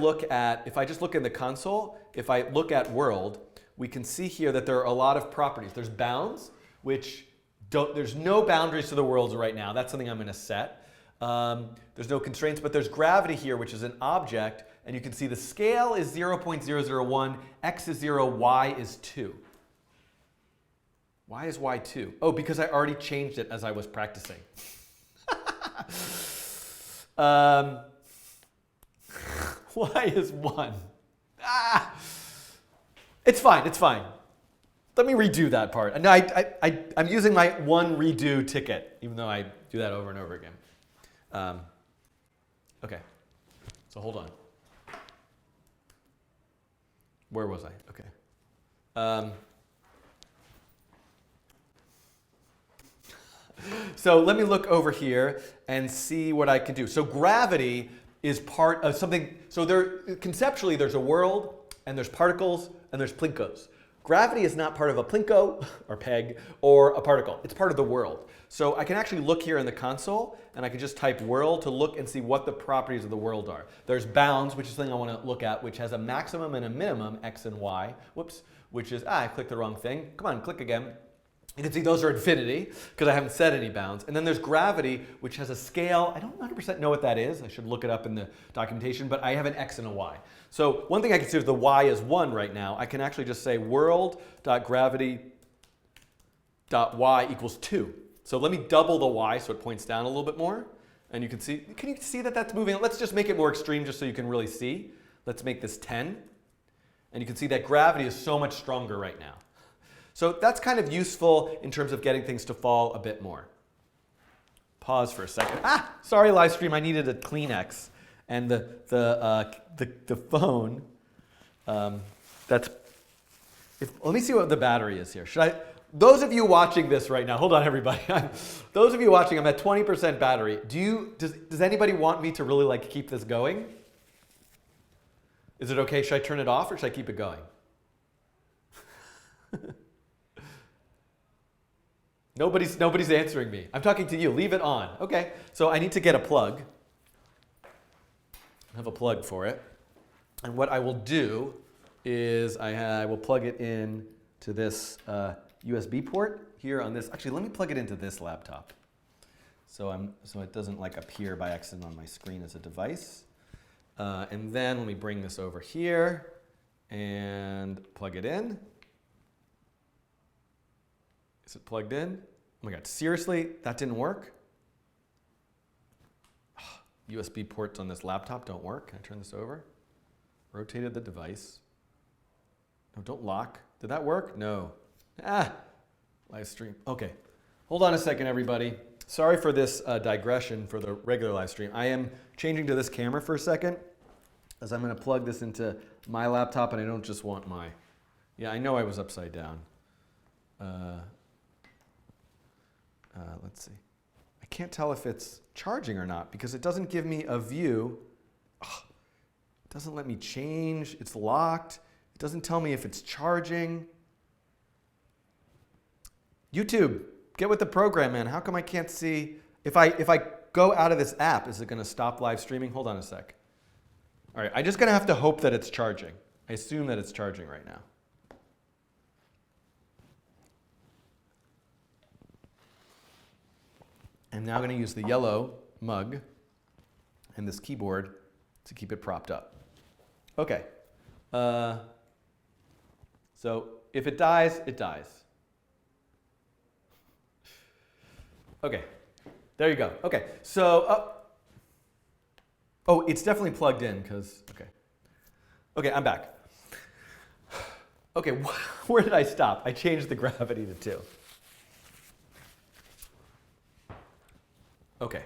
just look in the console, if I look at world, we can see here that there are a lot of properties. There's bounds, which there's no boundaries to the worlds right now. That's something I'm going to set. There's no constraints, but there's gravity here, which is an object. And you can see the scale is 0.001, x is 0, y is 2. Why is y 2? Oh, because I already changed it as I was practicing. Y is 1. It's fine, it's fine. Let me redo that part. And I'm using my one redo ticket, even though I do that over and over again. Okay, so hold on. Where was I? Okay. So let me look over here and see what I can do. So gravity is part of something. So conceptually, there's a world, and there's particles, and there's Plinkos. Gravity is not part of a Plinko, or peg, or a particle. It's part of the world. So I can actually look here in the console, and I can just type world to look and see what the properties of the world are. There's bounds, which is something I want to look at, which has a maximum and a minimum, x and y. Whoops, which is, I clicked the wrong thing. Come on, click again. You can see those are infinity, because I haven't set any bounds. And then there's gravity, which has a scale. I don't 100% know what that is. I should look it up in the documentation, but I have an x and a y. So one thing I can see is the y is 1 right now. I can actually just say world.gravity.y equals 2. So let me double the y so it points down a little bit more. And you can see that that's moving? Let's just make it more extreme just so you can really see. Let's make this 10. And you can see that gravity is so much stronger right now. So that's kind of useful in terms of getting things to fall a bit more. Pause for a second. Sorry, live stream, I needed a Kleenex. And the phone, let me see what the battery is here. Those of you watching this right now, hold on everybody. Those of you watching, I'm at 20% battery. Does anybody want me to really keep this going? Is it okay? Should I turn it off or should I keep it going? Nobody's answering me. I'm talking to you. Leave it on. Okay. So I need to get a plug. I have a plug for it. And what I will do is I will plug it in to this USB port here on this. Actually, let me plug it into this laptop. So it doesn't appear by accident on my screen as a device. And then let me bring this over here and plug it in. Is it plugged in? Oh my God, seriously? That didn't work? USB ports on this laptop don't work. Can I turn this over? Rotated the device. No, don't lock. Did that work? No. Live stream. Okay. Hold on a second, everybody. Sorry for this digression for the regular live stream. I am changing to this camera for a second, as I'm going to plug this into my laptop, and I don't just want my... Yeah, I know I was upside down. Let's see. I can't tell if it's charging or not because it doesn't give me a view. It doesn't let me change. It's locked. It doesn't tell me if it's charging. YouTube, get with the program, man. How come I can't see? If I go out of this app, is it going to stop live streaming? Hold on a sec. All right, I'm just going to have to hope that it's charging. I assume that it's charging right now. I'm now going to use the yellow mug and this keyboard to keep it propped up. Okay. So if it dies, it dies. Okay. There you go. Okay. So, oh, it's definitely plugged in because, okay. Okay, I'm back. Okay, where did I stop? I changed the gravity to 2. Okay.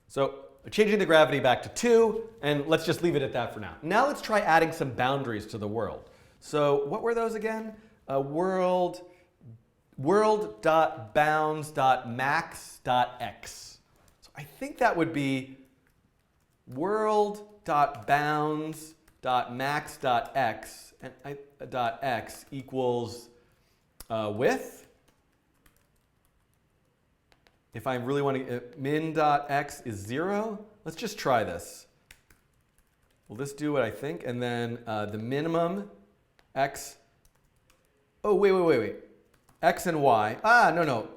So changing the gravity back to 2, and let's just leave it at that for now. Now let's try adding some boundaries to the world. So what were those again? world.bounds.max.x. So I think that would be world.bounds.max.x and .x equals width. If I really want to, min.x is 0. Let's just try this. Will this do what I think? And then the minimum x. Oh, wait. X and y. No.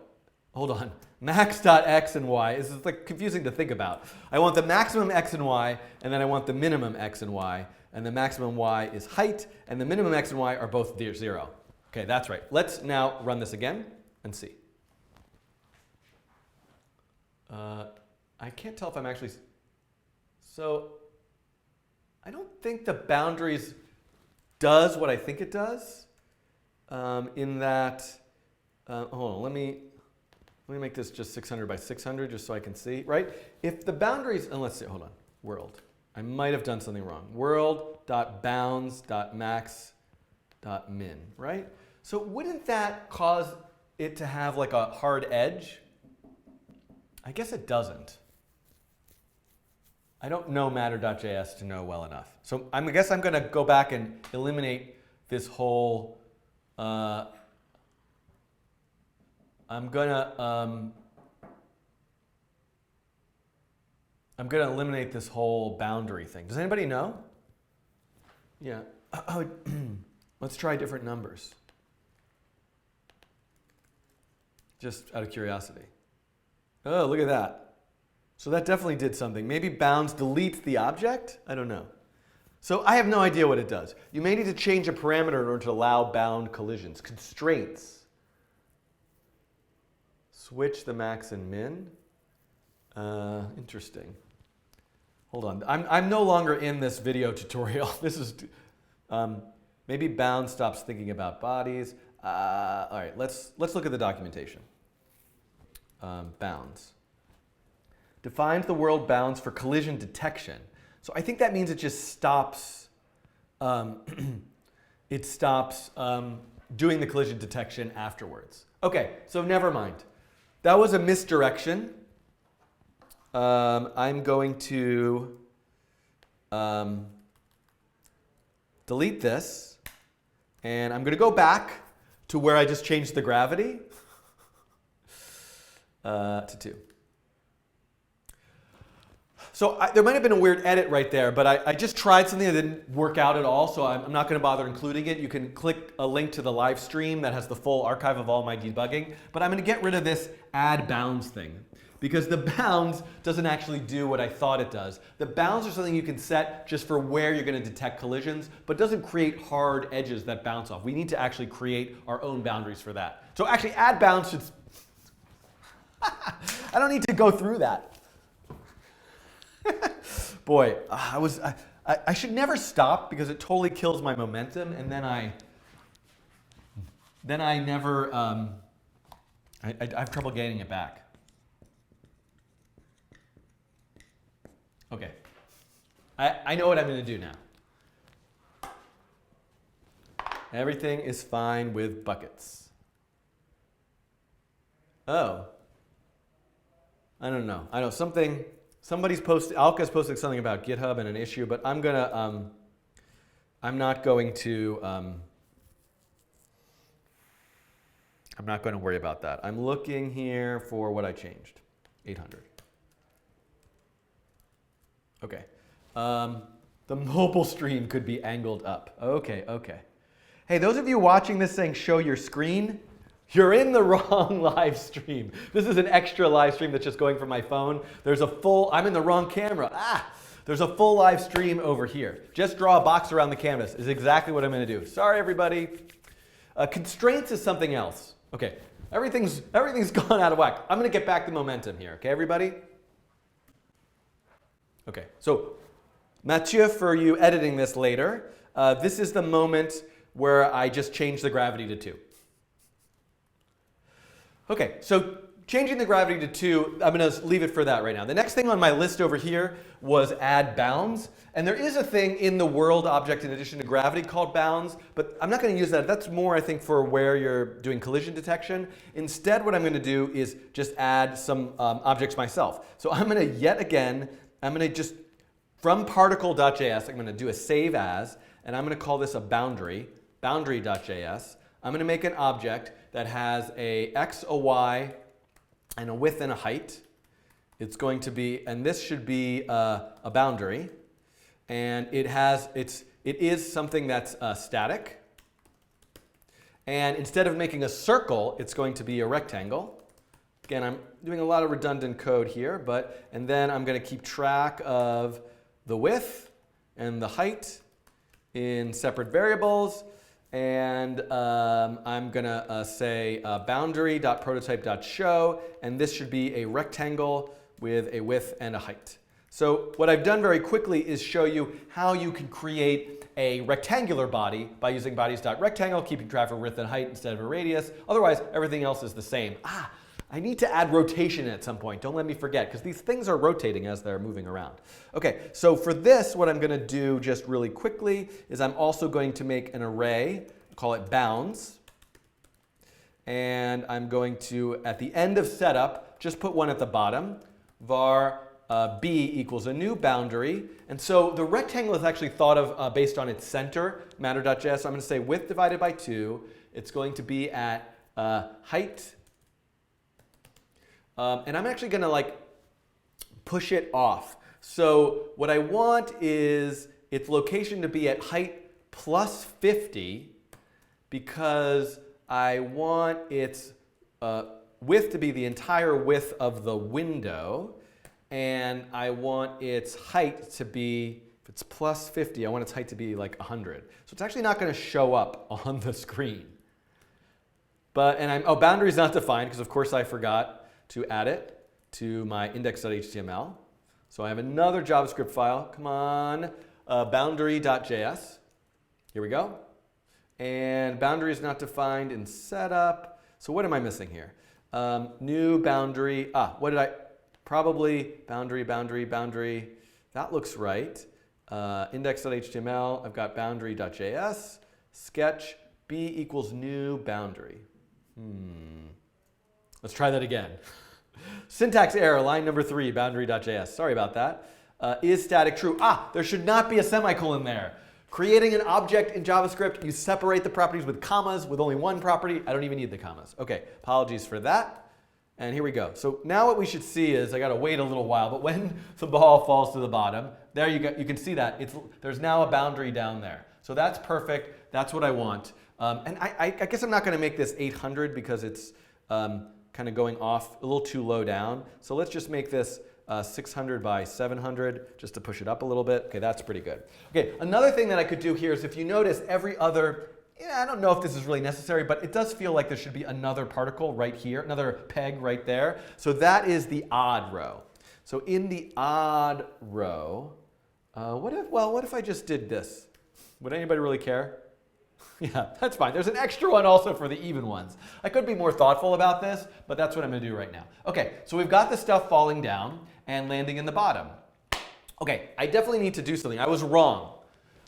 Hold on. Max.x and y. This is like confusing to think about. I want the maximum x and y, and then I want the minimum x and y. And the maximum y is height, and the minimum x and y are both 0. Okay, that's right. Let's now run this again and see. I can't tell if I'm actually... So I don't think the boundaries does what I think it does. In that... hold on, let me make this just 600 by 600 just so I can see, right? If the boundaries... And let's see, hold on. World. I might have done something wrong. World.bounds.max.min, right? So wouldn't that cause it to have like a hard edge? I guess it doesn't. I don't know matter.js to know well enough. So I guess I'm going to go back and eliminate this whole... I'm going to eliminate this whole boundary thing. Does anybody know? Yeah. Let's try different numbers. Just out of curiosity. Oh, look at that. So that definitely did something. Maybe bounds deletes the object? I don't know. So I have no idea what it does. You may need to change a parameter in order to allow bound collisions. Constraints. Switch the max and min. Interesting. Hold on. I'm no longer in this video tutorial. This is maybe bound stops thinking about bodies. All right, let's look at the documentation. Bounds. Defines the world bounds for collision detection. So I think that means it just stops. It stops doing the collision detection afterwards. Okay, so never mind. That was a misdirection. I'm going to delete this, and I'm going to go back to where I just changed the gravity to 2. So there might have been a weird edit right there, but I just tried something that didn't work out at all, so I'm not going to bother including it. You can click a link to the live stream that has the full archive of all my debugging, but I'm going to get rid of this add bounds thing. because the bounds doesn't actually do what I thought it does. The bounds are something you can set just for where you're going to detect collisions, but doesn't create hard edges that bounce off. We need to actually create our own boundaries for that. So actually add bounds should... I don't need to go through that. Boy, I should never stop because it totally kills my momentum, and then I never, I have trouble getting it back. Okay, I know what I'm going to do now. Everything is fine with buckets. Oh, I don't know. I know somebody's posted, Alka's posted something about GitHub and an issue, but I'm not going to worry about that. I'm looking here for what I changed, 800. Okay. The mobile stream could be angled up. Okay, okay. Hey, those of you watching this saying show your screen, you're in the wrong live stream. This is an extra live stream that's just going from my phone. There's a full, I'm in the wrong camera. There's a full live stream over here. Just draw a box around the canvas is exactly what I'm going to do. Sorry, everybody. Constraints is something else. Okay, everything's gone out of whack. I'm going to get back the momentum here. Okay, everybody? Okay, so Mathieu, for you editing this later, this is the moment where I just changed the gravity to 2. Okay, so changing the gravity to 2, I'm going to leave it for that right now. The next thing on my list over here was add bounds. And there is a thing in the world object in addition to gravity called bounds, but I'm not going to use that. That's more, I think, for where you're doing collision detection. Instead, what I'm going to do is just add some objects myself. So I'm going to, I'm going to just, from particle.js, I'm going to do a save as, and I'm going to call this a boundary, boundary.js. I'm going to make an object that has a x, a y, and a width and a height. It's going to be, and this should be a boundary. And it is something that's static. And instead of making a circle, it's going to be a rectangle. Again, I'm doing a lot of redundant code here, and then I'm going to keep track of the width and the height in separate variables. And I'm going to say boundary.prototype.show, and this should be a rectangle with a width and a height. So what I've done very quickly is show you how you can create a rectangular body by using bodies.rectangle, keeping track of width and height instead of a radius. Otherwise, everything else is the same. I need to add rotation at some point. Don't let me forget, because these things are rotating as they're moving around. Okay, so for this, what I'm going to do just really quickly is I'm also going to make an array, call it bounds. And I'm going to, at the end of setup, just put one at the bottom, var b equals a new boundary. And so the rectangle is actually thought of based on its center, matter.js. So I'm going to say width divided by 2. It's going to be at height. And I'm actually going to push it off. So what I want is its location to be at height plus 50 because I want its width to be the entire width of the window. And I want its height to be, if it's plus 50, I want its height to be like 100. So it's actually not going to show up on the screen. Boundary is not defined because of course I forgot to add it to my index.html. So I have another JavaScript file. Come on, boundary.js. Here we go. And boundary is not defined in setup. So what am I missing here? New boundary. What did I? Probably boundary. That looks right. Index.html. I've got boundary.js. Sketch b equals new boundary. Let's try that again. Syntax error, line number 3, boundary.js. Sorry about that. Is static true? There should not be a semicolon there. Creating an object in JavaScript, you separate the properties with commas with only one property. I don't even need the commas. Okay, apologies for that. And here we go. So now what we should see is, I got to wait a little while, but when the ball falls to the bottom, there you go. You can see that there's now a boundary down there. So that's perfect. That's what I want. And I guess I'm not going to make this 800 because it's kind kind of going off a little too low down. So let's just make this 600 by 700 just to push it up a little bit. Okay, that's pretty good. Okay, another thing that I could do here is if you notice every other, I don't know if this is really necessary, but it does feel like there should be another particle right here, another peg right there. So that is the odd row. So in the odd row, what if I just did this? Would anybody really care? Yeah, that's fine. There's an extra one also for the even ones. I could be more thoughtful about this, but that's what I'm going to do right now. Okay, so we've got the stuff falling down and landing in the bottom. Okay, I definitely need to do something. I was wrong.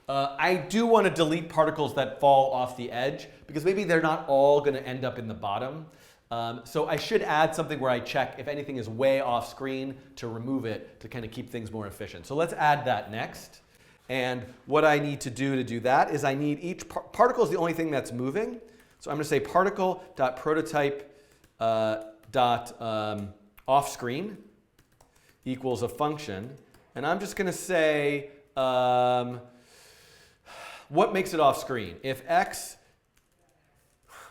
I do want to delete particles that fall off the edge because maybe they're not all going to end up in the bottom. So I should add something where I check if anything is way off screen to remove it to kind of keep things more efficient. So let's add that next. And what I need to do that is I need each particle is the only thing that's moving. So I'm going to say particle.prototype off screen equals a function. And I'm just going to say what makes it off screen. If x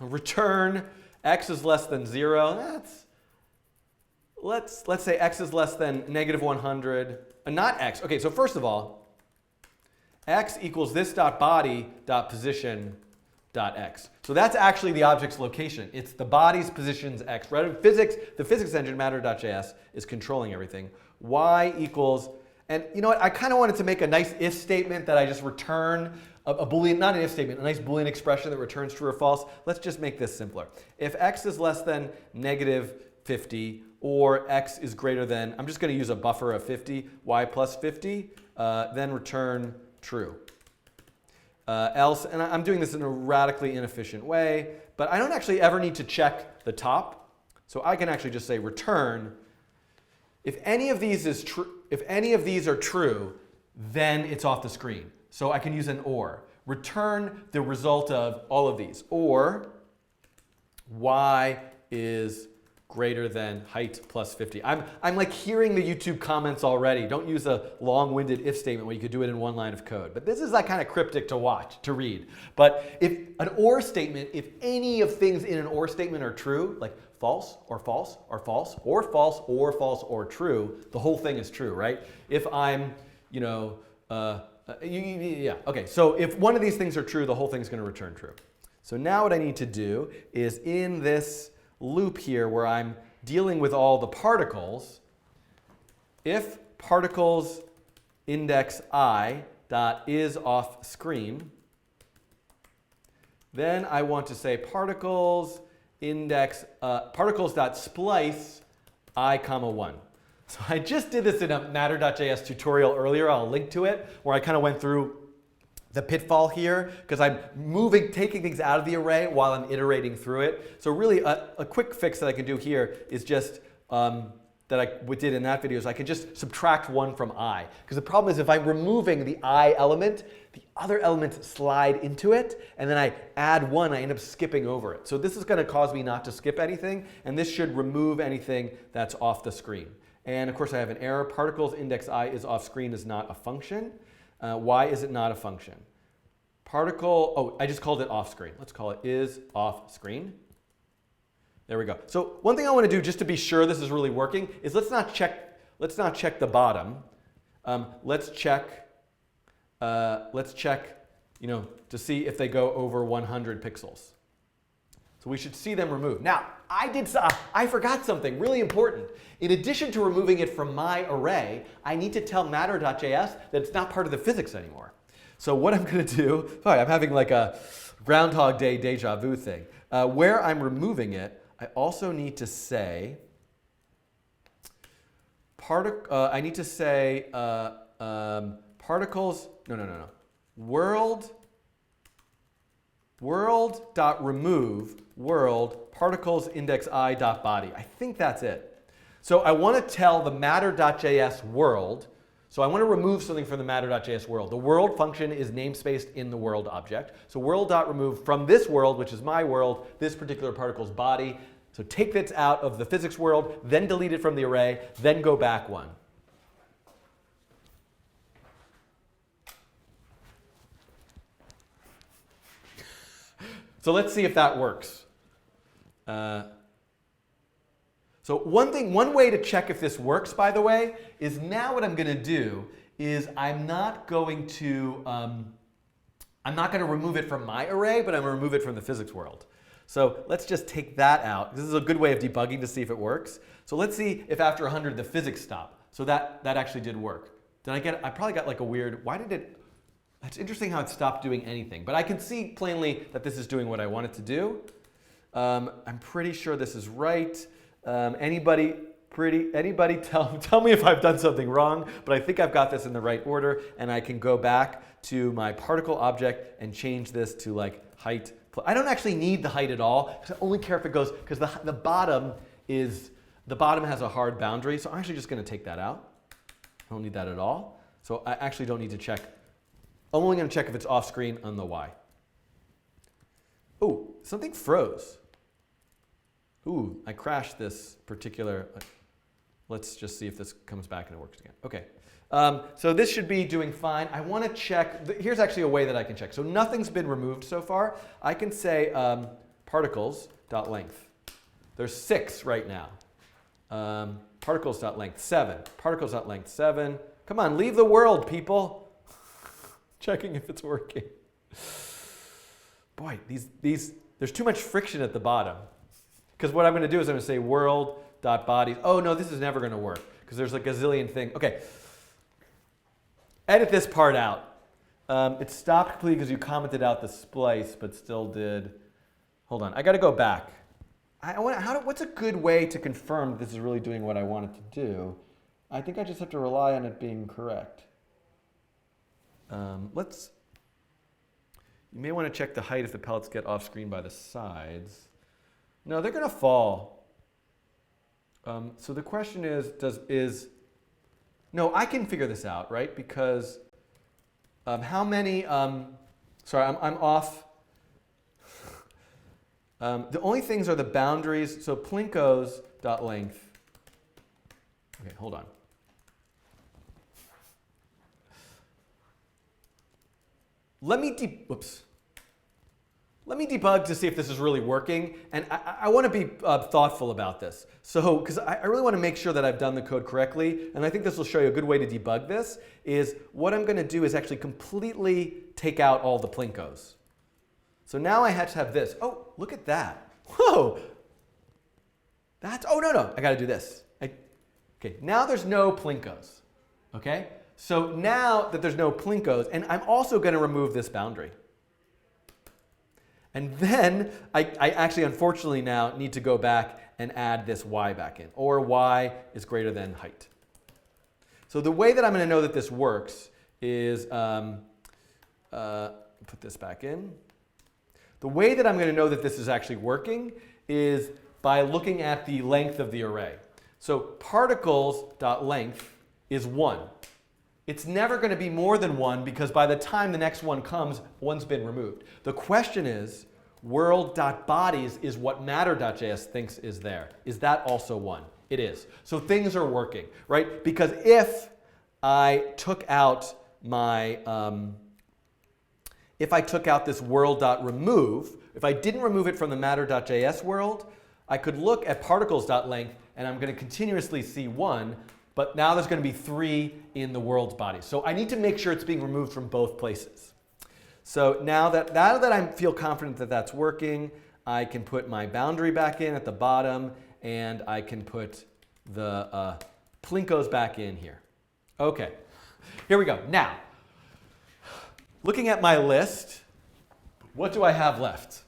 return x is less than 0, let's say x is less than -100, not x. Okay, so first of all, x equals this dot body dot position dot x. So that's actually the object's location. It's the body's position's x. Right? Physics, the physics engine matter.js is controlling everything. Y equals, and you know what? I kind of wanted to make a nice if statement that I just return a Boolean, not an if statement, a nice Boolean expression that returns true or false. Let's just make this simpler. If x is less than -50 or x is greater than, I'm just going to use a buffer of 50, y plus 50, then return true. Else, and I'm doing this in a radically inefficient way, but I don't actually ever need to check the top. So I can actually just say return. If any of these is true, if any of these are true, then it's off the screen. So I can use an or. Return the result of all of these. Or y is greater than height plus 50. I'm like hearing the YouTube comments already. Don't use a long-winded if statement where you could do it in one line of code. But this is like kind of cryptic to read. But if an or statement, if any of things in an or statement are true, like false or false or false or false or false or true, the whole thing is true, right? If I'm, yeah, okay. So if one of these things are true, the whole thing's going to return true. So now what I need to do is in this loop here where I'm dealing with all the particles, if particles index I dot is off screen, then I want to say particles index particles dot splice I comma 1. So I just did this in a matter.js tutorial earlier. I'll link to it where I kind of went through the pitfall here because I'm taking things out of the array while I'm iterating through it. So really a quick fix that I can do here is just that I did in that video is I can just subtract 1 from I. Because the problem is if I'm removing the I element, the other elements slide into it, and then I add 1, I end up skipping over it. So this is going to cause me not to skip anything, and this should remove anything that's off the screen. And of course I have an error. Particles index I is off screen is not a function. Why is it not a function? I just called it off screen. Let's call it is off screen. There we go. So one thing I want to do just to be sure this is really working is let's not check the bottom. Let's check to see if they go over 100 pixels. So we should see them removed. Now, I forgot something really important. In addition to removing it from my array, I need to tell matter.js that it's not part of the physics anymore. So what I'm going to do, sorry, I'm having like a Groundhog Day deja vu thing. Where I'm removing it, I also need to say, particles, world.remove world particles index I dot body. I think that's it. So I want to tell the matter.js world, so I want to remove something from the matter.js world. The world function is namespaced in the world object. So world.remove from this world, which is my world, this particular particle's body. So take this out of the physics world, then delete it from the array, then go back 1. So let's see if that works. So one way to check if this works, by the way, is now what I'm going to do is I'm not going to remove it from my array, but I'm going to remove it from the physics world. So let's just take that out. This is a good way of debugging to see if it works. So let's see if after 100 the physics stop. So that actually did work. I probably got like a weird, it's interesting how it stopped doing anything. But I can see plainly that this is doing what I want it to do. I'm pretty sure this is right. Anybody tell me if I've done something wrong, but I think I've got this in the right order, and I can go back to my particle object and change this to like height. I don't actually need the height at all, because I only care if it goes, because the bottom has a hard boundary, so I'm actually just going to take that out. I don't need that at all. So I actually don't need to check. I'm only going to check if it's off screen on the Y. Oh, something froze. Ooh, I crashed this particular. Let's just see if this comes back and it works again. Okay. So this should be doing fine. I want to check. Here's actually a way that I can check. So nothing's been removed so far. I can say particles.length. There's 6 right now. Particles.length 7. Particles.length 7. Come on, leave the world, people. Checking if it's working. Boy, there's too much friction at the bottom. Because what I'm going to do is I'm going to say world.bodies. Oh, no, this is never going to work because there's a gazillion things. Okay. Edit this part out. It stopped completely because you commented out the splice, but still did. Hold on. I got to go back. What's a good way to confirm this is really doing what I want it to do? I think I just have to rely on it being correct. You may want to check the height if the pellets get off screen by the sides. No, they're going to fall. So the question is, no, I can figure this out, right? Because how many, sorry, I'm off. The only things are the boundaries. So Plinko's.length. Okay, hold on. Let me debug to see if this is really working, and I want to be thoughtful about this. So, because I really want to make sure that I've done the code correctly, and I think this will show you a good way to debug this, is what I'm going to do is actually completely take out all the Plinkos. So now I have to have this. Oh, look at that. Whoa. Oh, no, I got to do this. Okay, now there's no Plinkos. Okay? So now that there's no Plinkos, and I'm also going to remove this boundary. And then I actually, unfortunately now, need to go back and add this y back in, or y is greater than height. So the way that I'm going to know that this works is, put this back in. The way that I'm going to know that this is actually working is by looking at the length of the array. So particles.length is 1. It's never going to be more than 1 because by the time the next one comes, one's been removed. The question is, world.bodies is what matter.js thinks is there. Is that also 1? It is. So things are working, right? Because if I took out my, if I took out this world.remove, if I didn't remove it from the matter.js world, I could look at particles.length and I'm going to continuously see 1, but now there's going to be 3 in the world's body. So I need to make sure it's being removed from both places. So now that I feel confident that that's working, I can put my boundary back in at the bottom, and I can put the Plinkos back in here. Okay, here we go. Now, looking at my list, what do I have left?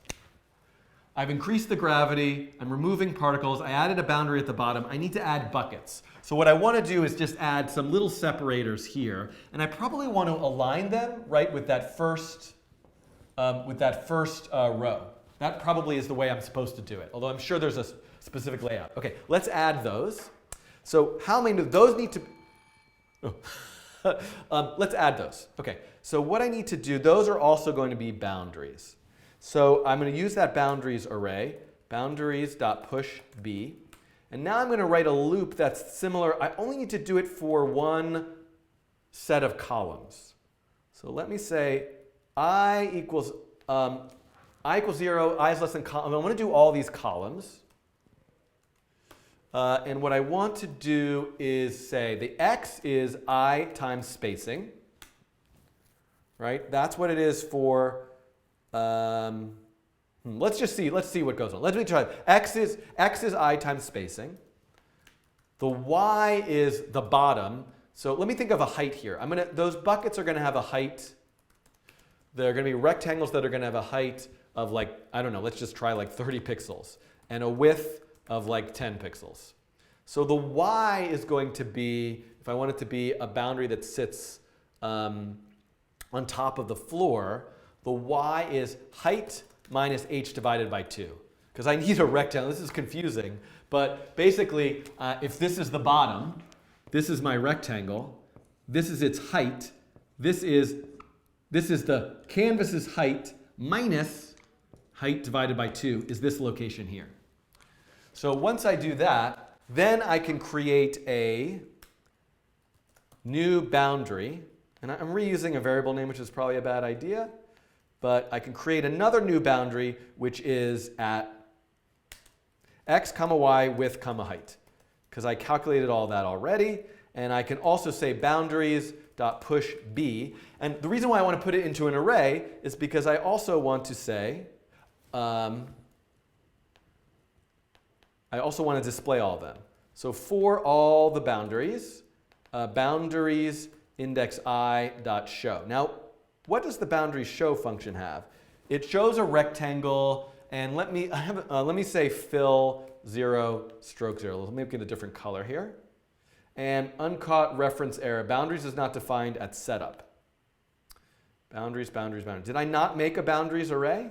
I've increased the gravity, I'm removing particles, I added a boundary at the bottom, I need to add buckets. So what I want to do is just add some little separators here, and I probably want to align them right with that first row. That probably is the way I'm supposed to do it, although I'm sure there's a specific layout. Okay, let's add those. So how many do those need to, let's add those. Okay, so what I need to do, those are also going to be boundaries. So I'm going to use that boundaries array, boundaries.pushB. And now I'm going to write a loop that's similar. I only need to do it for one set of columns. So let me say I equals 0, I is less than column. I want to do all these columns. And what I want to do is say the x is I times spacing, right? That's what it is for, let's see what goes on. Let me try it. X is I times spacing. The y is the bottom. So let me think of a height here. Those buckets are going to have a height. They're going to be rectangles that are going to have a height of like, I don't know, let's just try like 30 pixels and a width of like 10 pixels. So the y is going to be, if I want it to be a boundary that sits on top of the floor, the y is height minus h divided by 2. Because I need a rectangle. This is confusing. But basically, if this is the bottom, this is my rectangle, this is its height, this is the canvas's height minus height divided by 2 is this location here. So once I do that, then I can create a new boundary. And I'm reusing a variable name, which is probably a bad idea. But I can create another new boundary, which is at x comma y width comma height. Because I calculated all that already. And I can also say boundaries dot push b. And the reason why I want to put it into an array is because I also want to say, I also want to display all of them. So for all the boundaries, boundaries index I dot show. Now, what does the boundary show function have? It shows a rectangle, and let me say fill 0, stroke 0. Let me get a different color here. And uncaught reference error. Boundaries is not defined at setup. Boundaries, boundaries, boundaries. Did I not make a boundaries array?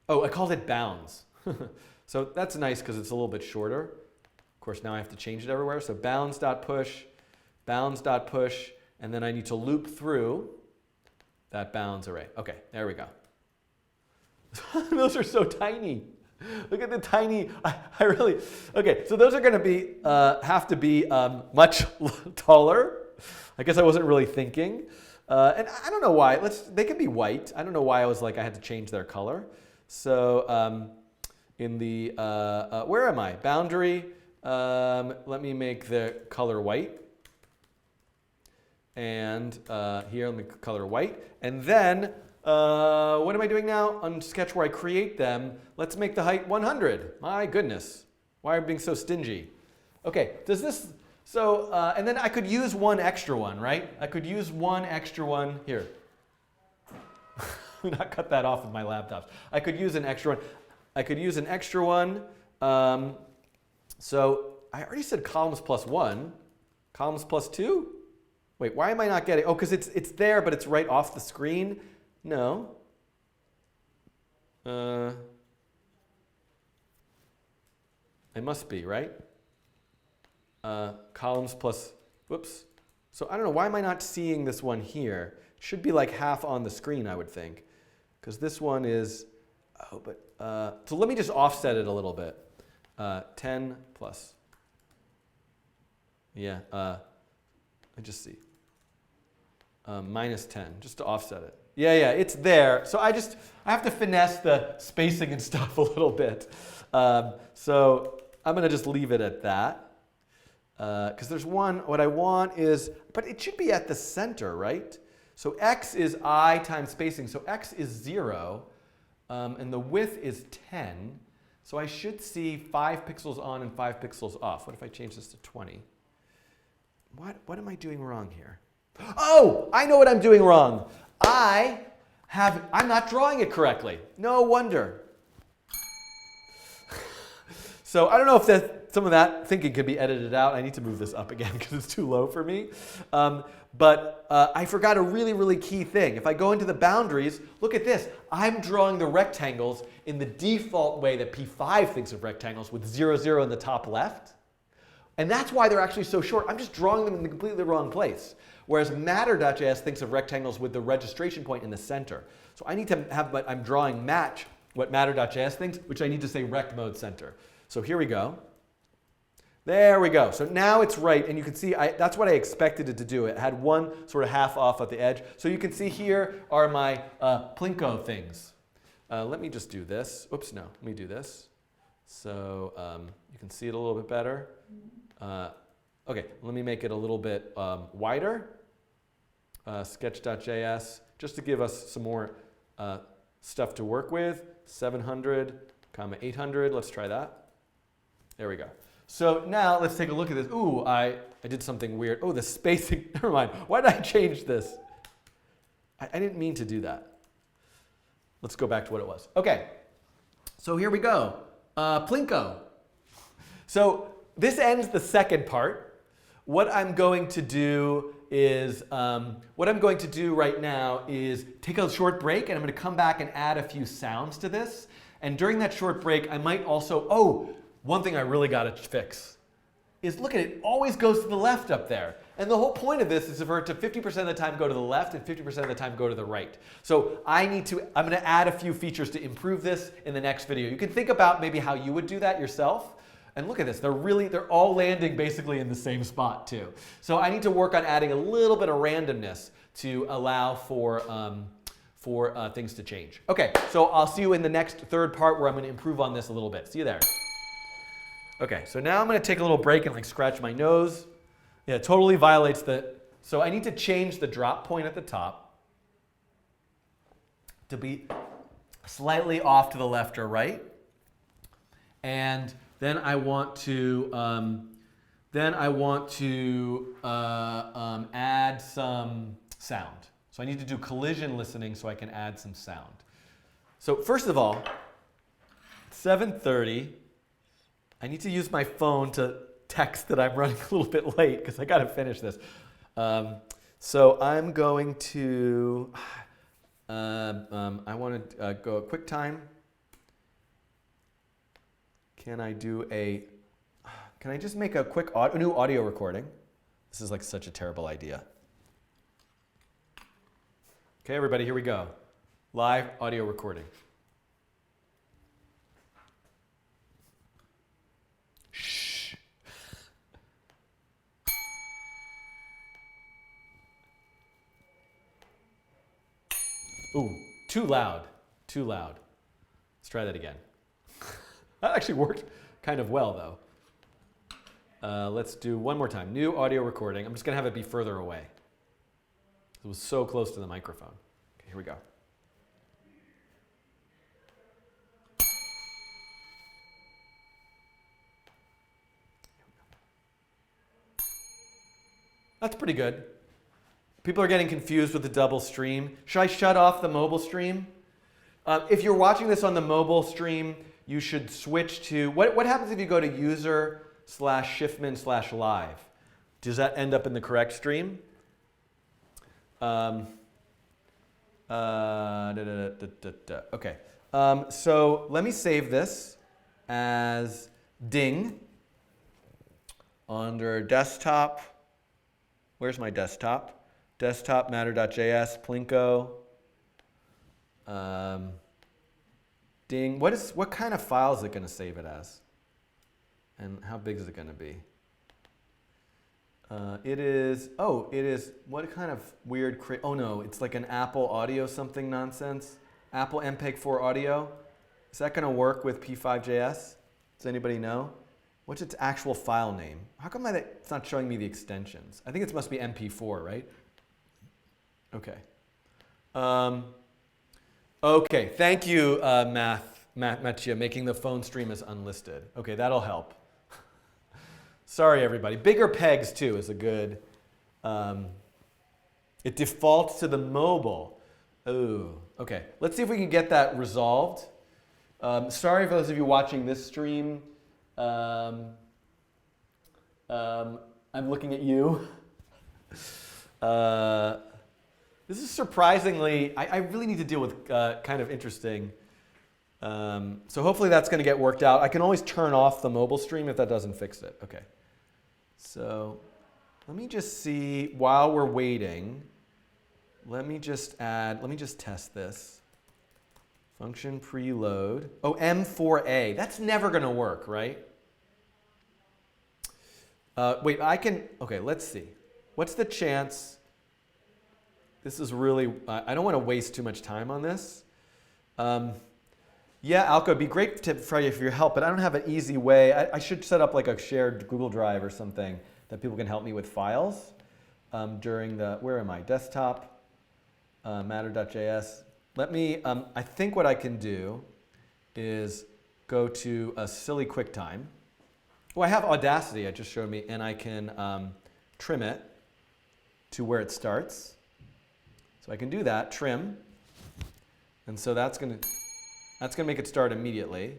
Oh, I called it bounds. So that's nice because it's a little bit shorter. Of course, now I have to change it everywhere. So bounds.push, bounds.push, and then I need to loop through that bounds array. Okay, there we go. Those are so tiny. Look at the tiny, I really, okay, so those are going to be, have to be much taller. I guess I wasn't really thinking. And I don't know why, they can be white. I don't know why I was like, I had to change their color. So in the, where am I? Boundary, let me make the color white. And here, let me color white. And then, what am I doing now? On Sketch where I create them, let's make the height 100. My goodness, why are we being so stingy? Okay, does this, so, and then I could use one extra one, right? I could use one extra one here. Not cut that off with my laptops. I could use an extra one. I could use an extra one. So I already said columns plus 1. Columns plus 2? Wait, why am I not getting, oh, because it's there, but it's right off the screen. No. It must be, right? Columns plus, whoops. So I don't know, why am I not seeing this one here? It should be like half on the screen, I would think. Because this one is, oh, but, so let me just offset it a little bit. 10 plus, yeah, I just see. Minus 10, just to offset it. Yeah, it's there. So I have to finesse the spacing and stuff a little bit. So I'm going to just leave it at that. Because there's one, what I want is, but it should be at the center, right? So x is I times spacing. So x is 0, and the width is 10. So I should see 5 pixels on and 5 pixels off. What if I change this to 20? What am I doing wrong here? Oh, I know what I'm doing wrong. I'm not drawing it correctly. No wonder. So I don't know if some of that thinking could be edited out. I need to move this up again because it's too low for me. But I forgot a really, really key thing. If I go into the boundaries, look at this. I'm drawing the rectangles in the default way that P5 thinks of rectangles with 0, 0 in the top left. And that's why they're actually so short. I'm just drawing them in the completely wrong place. Whereas Matter.js thinks of rectangles with the registration point in the center. So I need to have what I'm drawing match what Matter.js thinks, which I need to say rect mode center. So here we go. There we go. So now it's right, and you can see that's what I expected it to do. It had one sort of half off at the edge. So you can see here are my Plinko things. Let me just do this. Oops, no, let me do this. So you can see it a little bit better. Okay, let me make it a little bit wider. Sketch.js, just to give us some more stuff to work with. 700, 800, let's try that. There we go. So now let's take a look at this. Ooh, I did something weird. Oh, the spacing, never mind. Why did I change this? I didn't mean to do that. Let's go back to what it was. Okay, so here we go. Plinko. So this ends the second part. What I'm going to do is, right now is take a short break, and I'm going to come back and add a few sounds to this. And during that short break, I might also, one thing I really got to fix is, look at it, it always goes to the left up there. And the whole point of this is for it to 50% of the time go to the left and 50% of the time go to the right. So I'm going to add a few features to improve this in the next video. You can think about maybe how you would do that yourself. And look at this, they're all landing basically in the same spot too. So I need to work on adding a little bit of randomness to allow for things to change. Okay, so I'll see you in the next third part where I'm going to improve on this a little bit. See you there. Okay, so now I'm going to take a little break and scratch my nose. Yeah, it totally violates so I need to change the drop point at the top to be slightly off to the left or right. And then I want to add some sound. So I need to do collision listening so I can add some sound. So first of all, 7:30. I need to use my phone to text that I'm running a little bit late because I got to finish this. So I'm going to, I want to go a QuickTime. Can I just make a quick new audio recording? This is such a terrible idea. Okay, everybody, here we go. Live audio recording. Ooh, too loud, too loud. Let's try that again. That actually worked kind of well, though. Let's do one more time. New audio recording. I'm just going to have it be further away. It was so close to the microphone. Okay, here we go. That's pretty good. People are getting confused with the double stream. Should I shut off the mobile stream? If you're watching this on the mobile stream, you should switch to, what happens if you go to user/Schiffman/live? Does that end up in the correct stream? Okay. So let me save this as ding under desktop. Where's my desktop? Desktop matter.js, Plinko. Ding. What kind of file is it going to save it as? And how big is it going to be? It is, what kind of weird, oh no, it's like an Apple audio something nonsense. Apple MPEG-4 audio. Is that going to work with P5.js? Does anybody know? What's its actual file name? How come it's not showing me the extensions? I think it must be MP4, right? Okay. Okay, thank you, Mattia, making the phone stream as unlisted. Okay, that'll help. Sorry, everybody. Bigger pegs, too, is a good... it defaults to the mobile. Oh, okay. Let's see if we can get that resolved. Sorry for those of you watching this stream. I'm looking at you. This is surprisingly, I really need to deal with kind of interesting. So hopefully that's going to get worked out. I can always turn off the mobile stream if that doesn't fix it. Okay. So let me just see, while we're waiting, let me just test this. Function preload. Oh, M4A. That's never going to work, right? Wait, okay, let's see. What's the chance? This is really, I don't want to waste too much time on this. Yeah, Alco, it'd be great for your help, but I don't have an easy way. I should set up like a shared Google Drive or something that people can help me with files during the, where am I? Desktop, matter.js. Let me, I think what I can do is go to a silly QuickTime. Oh, I have Audacity, it just showed me, and I can trim it to where it starts. So I can do that, trim, and so that's gonna make it start immediately.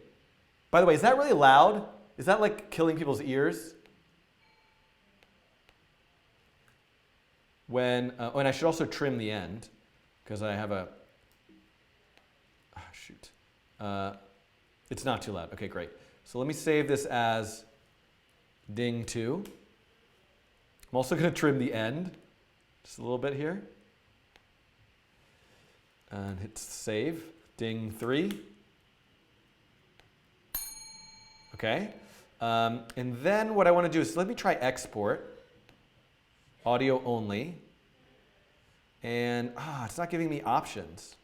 By the way, is that really loud? Is that like killing people's ears? And I should also trim the end, because I have a, shoot. It's not too loud, okay, great. So let me save this as ding2. I'm also gonna trim the end, just a little bit here. And hit save, ding3. Okay, and then what I want to do is let me try export, audio only, and it's not giving me options.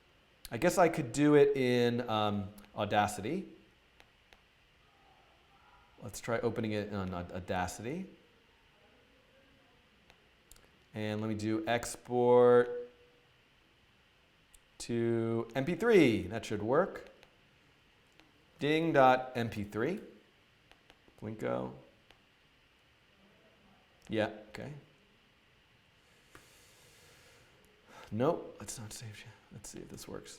I guess I could do it in Audacity. Let's try opening it on Audacity. And let me do export to MP3. That should work. Ding.mp3. Plinko. Yeah, okay. Nope, let's not save. Let's see if this works.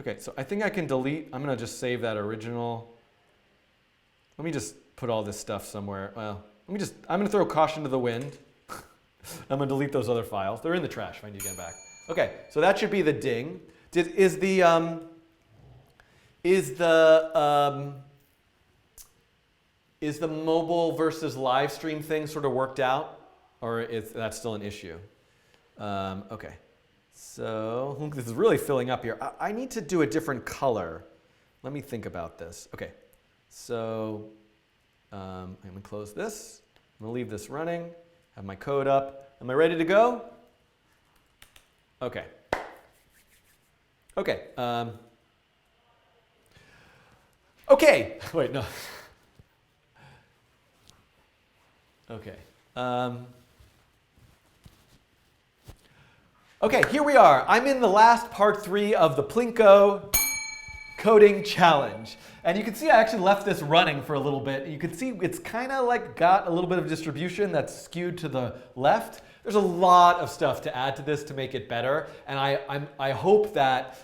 Okay, so I think I can delete. I'm going to just save that original. Let me just put all this stuff somewhere. Well, I'm going to throw caution to the wind. I'm going to delete those other files. They're in the trash when you get back. Okay, so that should be the ding. Is the mobile versus live stream thing sort of worked out, or is that still an issue? Okay, so this is really filling up here. I need to do a different color. Let me think about this. Okay, so I'm gonna close this. I'm gonna leave this running. Have my code up. Am I ready to go? Okay. Okay. Okay. Wait, no. Okay. Okay, here we are. I'm in the last part 3 of the Plinko coding challenge. And you can see I actually left this running for a little bit. You can see it's kind of like got a little bit of distribution that's skewed to the left. There's a lot of stuff to add to this to make it better. And I hope that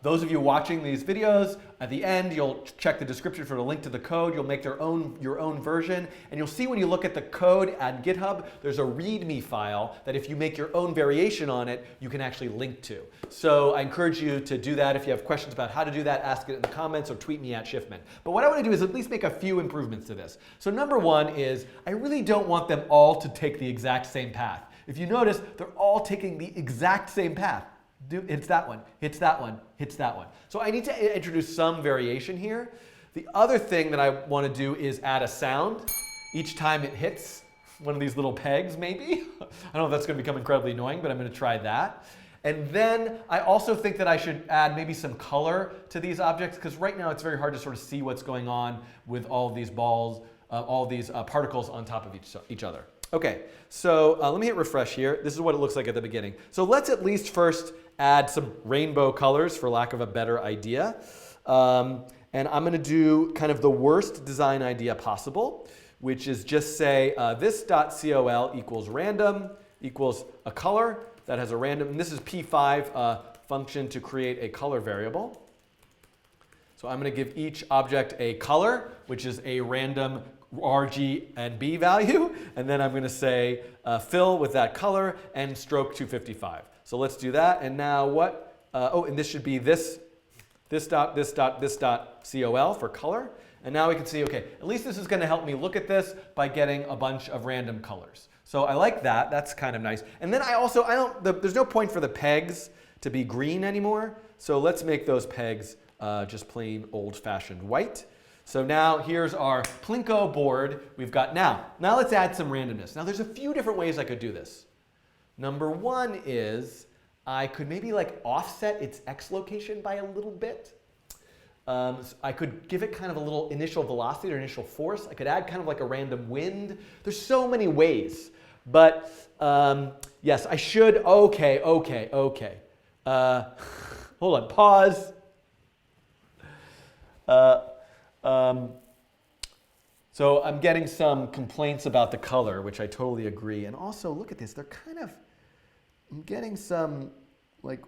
those of you watching these videos, at the end, you'll check the description for the link to the code. You'll make your own version. And you'll see when you look at the code at GitHub, there's a README file that if you make your own variation on it, you can actually link to. So I encourage you to do that. If you have questions about how to do that, ask it in the comments or tweet me at Schiffman. But what I want to do is at least make a few improvements to this. So number one is I really don't want them all to take the exact same path. If you notice, they're all taking the exact same path. Hits that one, hits that one, hits that one. So I need to introduce some variation here. The other thing that I want to do is add a sound each time it hits one of these little pegs, maybe. I don't know if that's going to become incredibly annoying, but I'm going to try that. And then I also think that I should add maybe some color to these objects, because right now it's very hard to sort of see what's going on with all of these balls, all these particles on top of each other. Okay, so let me hit refresh here. This is what it looks like at the beginning. So let's at least first add some rainbow colors, for lack of a better idea. And I'm going to do kind of the worst design idea possible, which is just say this.col equals random equals a color that has a random, and this is p5 function to create a color variable. So I'm going to give each object a color, which is a random R, G, and B value, and then I'm going to say fill with that color and stroke 255. So let's do that, and now what? And this should be this dot col for color, and now we can see, okay, at least this is going to help me look at this by getting a bunch of random colors. So I like that. That's kind of nice. And then there's no point for the pegs to be green anymore, so let's make those pegs just plain old-fashioned white. So now here's our Plinko board we've got now. Now let's add some randomness. Now there's a few different ways I could do this. Number one is I could maybe like offset its x location by a little bit. So I could give it kind of a little initial velocity or initial force. I could add kind of like a random wind. There's so many ways. But yes, I should. Okay. Hold on, pause. So I'm getting some complaints about the color, which I totally agree. And also, look at this. They're kind of, I'm getting some, like,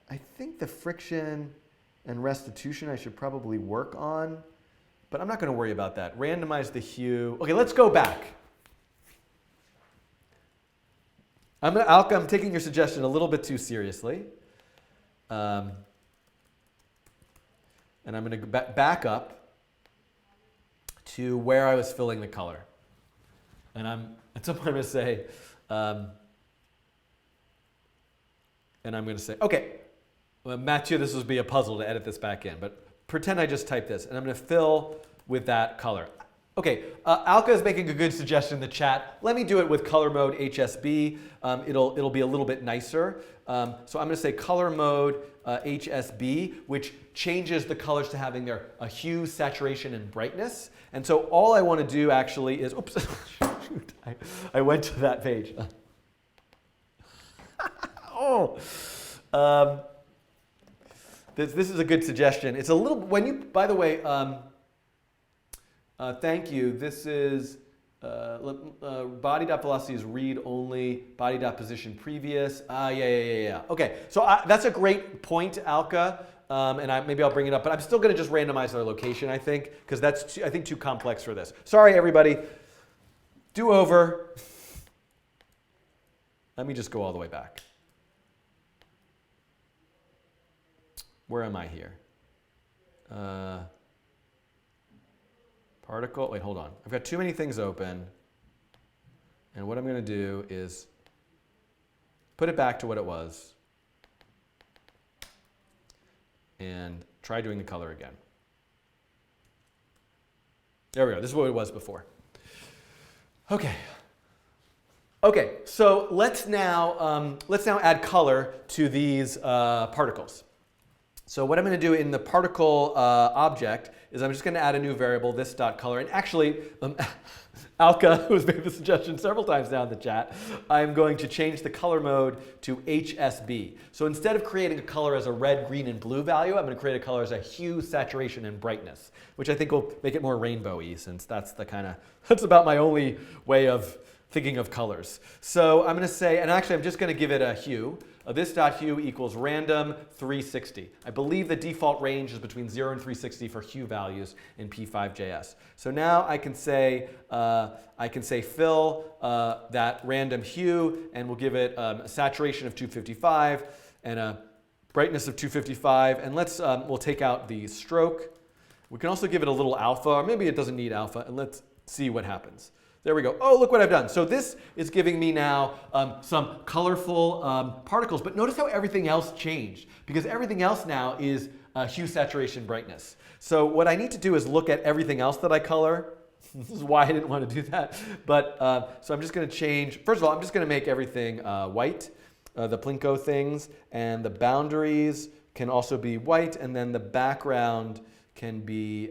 I think the friction and restitution I should probably work on, but I'm not going to worry about that. Randomize the hue. Okay, let's go back. Alka, I'm taking your suggestion a little bit too seriously. And I'm going to back up to where I was filling the color. And at some point I'm going to say, and I'm going to say, okay, well, Mathieu, this will be a puzzle to edit this back in, but pretend I just typed this, and I'm going to fill with that color. Okay, Alka is making a good suggestion in the chat. Let me do it with color mode HSB. It'll be a little bit nicer. So I'm going to say color mode HSB, which changes the colors to having their hue, saturation, and brightness. And so all I want to do actually is, oops, shoot, I went to that page. Oh. This is a good suggestion. It's a little, when you, by the way, thank you. This is body dot velocity is read only, body dot position previous. Yeah. Okay, so that's a great point, Alka, and maybe I'll bring it up, but I'm still going to just randomize their location, I think, because that's, I think, too complex for this. Sorry, everybody. Do over. Let me just go all the way back. Where am I here? Particle, wait, hold on. I've got too many things open. And what I'm going to do is put it back to what it was and try doing the color again. There we go. This is what it was before. Okay. Okay, so let's now add color to these particles. So what I'm going to do in the particle object is I'm just going to add a new variable, this dot color. And actually, Alka, who has made the suggestion several times now in the chat, I'm going to change the color mode to HSB. So instead of creating a color as a red, green, and blue value, I'm going to create a color as a hue, saturation, and brightness, which I think will make it more rainbowy, since that's about my only way of thinking of colors. So I'm going to say, and actually I'm just going to give it a hue. This dot hue equals random 360. I believe the default range is between 0 and 360 for hue values in P5JS. So now I can say fill that random hue, and we'll give it a saturation of 255 and a brightness of 255. And we'll take out the stroke. We can also give it a little alpha, or maybe it doesn't need alpha, and let's see what happens. There we go. Oh, look what I've done. So this is giving me now some colorful particles. But notice how everything else changed, because everything else now is hue, saturation, brightness. So what I need to do is look at everything else that I color. This is why I didn't want to do that. But so I'm just going to change. First of all, I'm just going to make everything white, the Plinko things. And the boundaries can also be white. And then the background can be...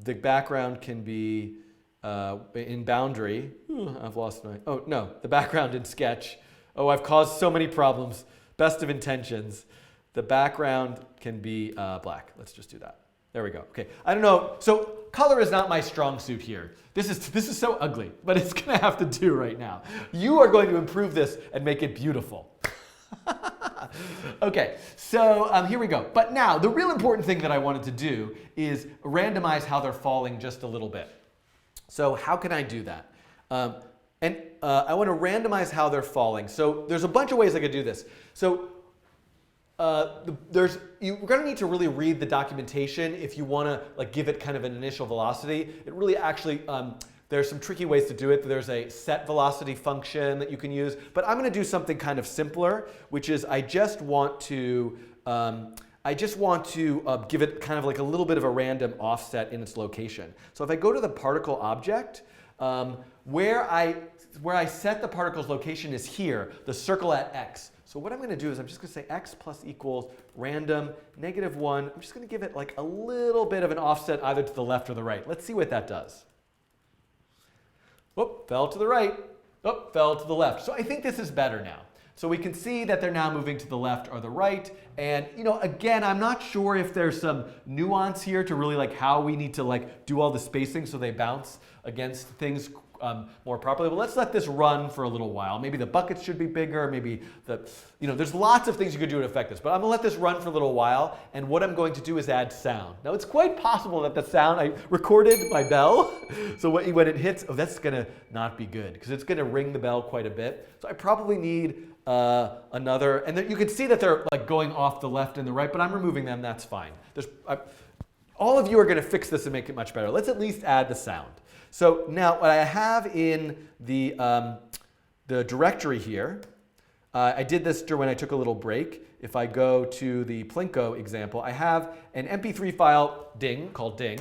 the background can be in boundary. Ooh, I've lost my, oh no, the background in Sketch. Oh, I've caused so many problems. Best of intentions. The background can be black. Let's just do that. There we go. Okay, I don't know. So color is not my strong suit here. This is so ugly, but it's gonna have to do right now. You are going to improve this and make it beautiful. Okay, so here we go. But now, the real important thing that I wanted to do is randomize how they're falling just a little bit. So how can I do that? I want to randomize how they're falling. So there's a bunch of ways I could do this. So you're going to need to really read the documentation if you want to give it kind of an initial velocity. It really actually... there's some tricky ways to do it. There's a set velocity function that you can use. But I'm going to do something kind of simpler, which is I just want to give it kind of like a little bit of a random offset in its location. So if I go to the particle object, Where I set the particle's location is here, the circle at x. So what I'm going to do is I'm just going to say x plus equals random -1. I'm just going to give it like a little bit of an offset either to the left or the right. Let's see what that does. Whoop, fell to the right. Oh, fell to the left. So I think this is better now. So we can see that they're now moving to the left or the right. And again, I'm not sure if there's some nuance here to really like how we need to like do all the spacing so they bounce against things more properly. But let's let this run for a little while. Maybe the buckets should be bigger. Maybe there's lots of things you could do to affect this. But I'm going to let this run for a little while. And what I'm going to do is add sound. Now, it's quite possible that the sound, I recorded my bell. So when it hits, that's going to not be good because it's going to ring the bell quite a bit. So I probably need another. And then you can see that they're like going off the left and the right. But I'm removing them. That's fine. All of you are going to fix this and make it much better. Let's at least add the sound. So now what I have in the directory here, I did this when I took a little break. If I go to the Plinko example, I have an MP3 file ding called ding,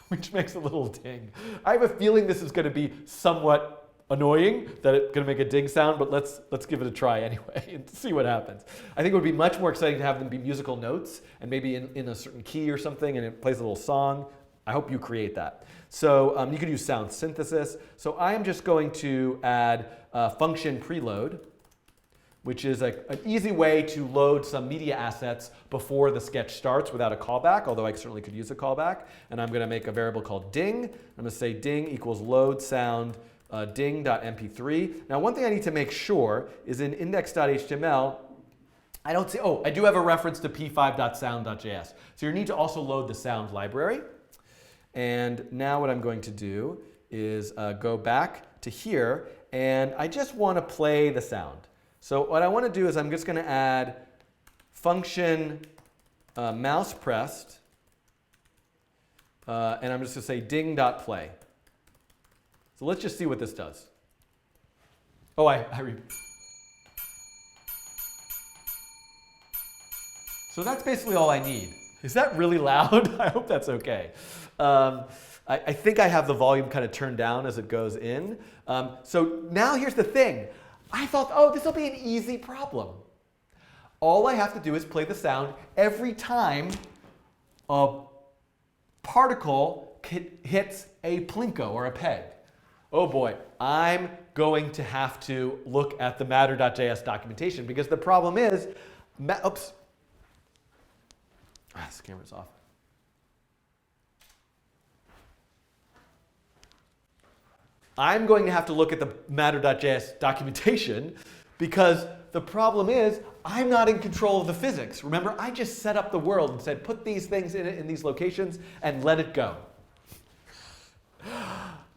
which makes a little ding. I have a feeling this is going to be somewhat annoying, that it's going to make a ding sound, but let's give it a try anyway and see what happens. I think it would be much more exciting to have them be musical notes and maybe in a certain key or something, and it plays a little song. I hope you create that. So you could use sound synthesis. So I'm just going to add function preload, which is an easy way to load some media assets before the sketch starts without a callback, although I certainly could use a callback. And I'm going to make a variable called ding. I'm going to say ding equals load sound ding.mp3. Now, one thing I need to make sure is in index.html, I don't see, I do have a reference to p5.sound.js. So you need to also load the sound library. And now what I'm going to do is go back to here, and I just want to play the sound. So what I want to do is I'm just going to add function mouse pressed, and I'm just going to say ding.play. So let's just see what this does. Oh, So that's basically all I need. Is that really loud? I hope that's okay. I think I have the volume kind of turned down as it goes in. So now here's the thing. I thought, this will be an easy problem. All I have to do is play the sound every time a particle hits a Plinko or a peg. Oh boy, I'm going to have to look at the matter.js documentation because the problem is, oops. This camera's off. I'm going to have to look at the matter.js documentation because the problem is I'm not in control of the physics. Remember, I just set up the world and said, put these things in it in these locations and let it go.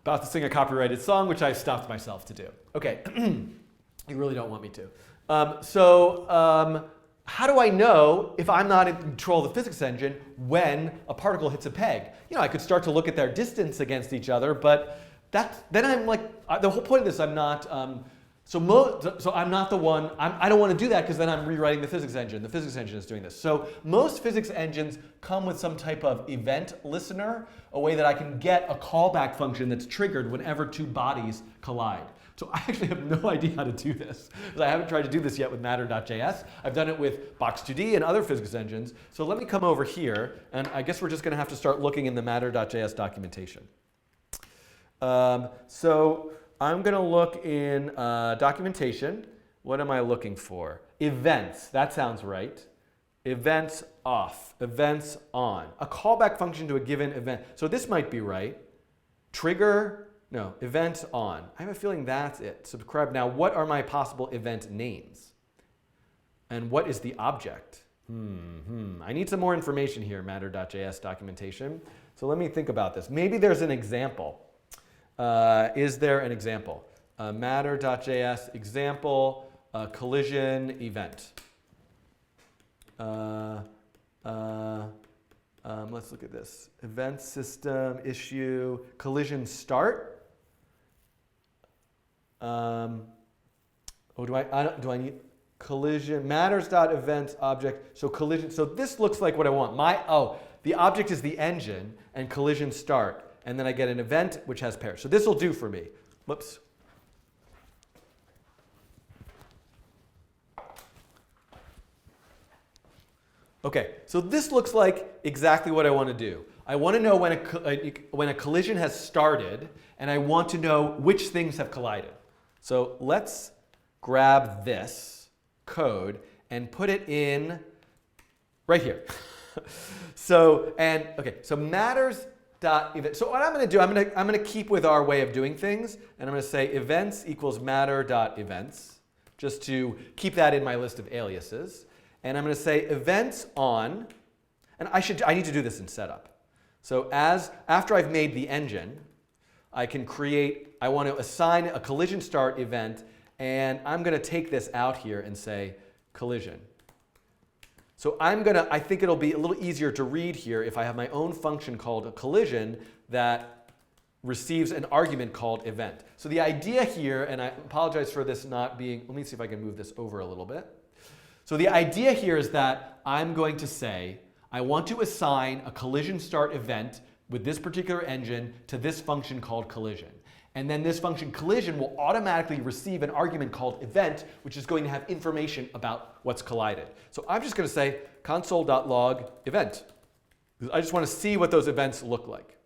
About to sing a copyrighted song, which I stopped myself to do. Okay, you really don't want me to. How do I know if I'm not in control of the physics engine when a particle hits a peg? I could start to look at their distance against each other, but then I'm like, the whole point of this, I'm not, so I'm not the one, I don't want to do that because then I'm rewriting the physics engine. The physics engine is doing this. So most physics engines come with some type of event listener, a way that I can get a callback function that's triggered whenever two bodies collide. So I actually have no idea how to do this, because I haven't tried to do this yet with matter.js. I've done it with Box2D and other physics engines. So let me come over here, and I guess we're just going to have to start looking in the matter.js documentation. So I'm going to look in documentation. What am I looking for? Events. That sounds right. Events off. Events on. A callback function to a given event. So this might be right. Trigger. No, event on. I have a feeling that's it. Subscribe. Now, what are my possible event names? And what is the object? I need some more information here, matter.js documentation. So let me think about this. Maybe there's an example. Is there an example? Matter.js example, collision event. Let's look at this. Event system issue, collision start. Do I need collision matters.events object? So collision. So this looks like what I want. The object is the engine and collision start. and then I get an event which has pairs. So this will do for me. Whoops. Okay, so this looks like exactly what I want to do. I want to know when a collision has started, and I want to know which things have collided. So let's grab this code and put it in right here. So matters.event. So what I'm going to do, I'm going to keep with our way of doing things, and I'm going to say events equals matter.events, just to keep that in my list of aliases. And I'm going to say events on, and I need to do this in setup. So after I've made the engine, I want to assign a collision start event, and I'm going to take this out here and say collision. So I think it'll be a little easier to read here if I have my own function called a collision that receives an argument called event. So the idea here, and I apologize for this not being, let me see if I can move this over a little bit. So the idea here is that I'm going to say, I want to assign a collision start event with this particular engine to this function called collision. And then this function collision will automatically receive an argument called event, which is going to have information about what's collided. So I'm just going to say console.log event. I just want to see what those events look like.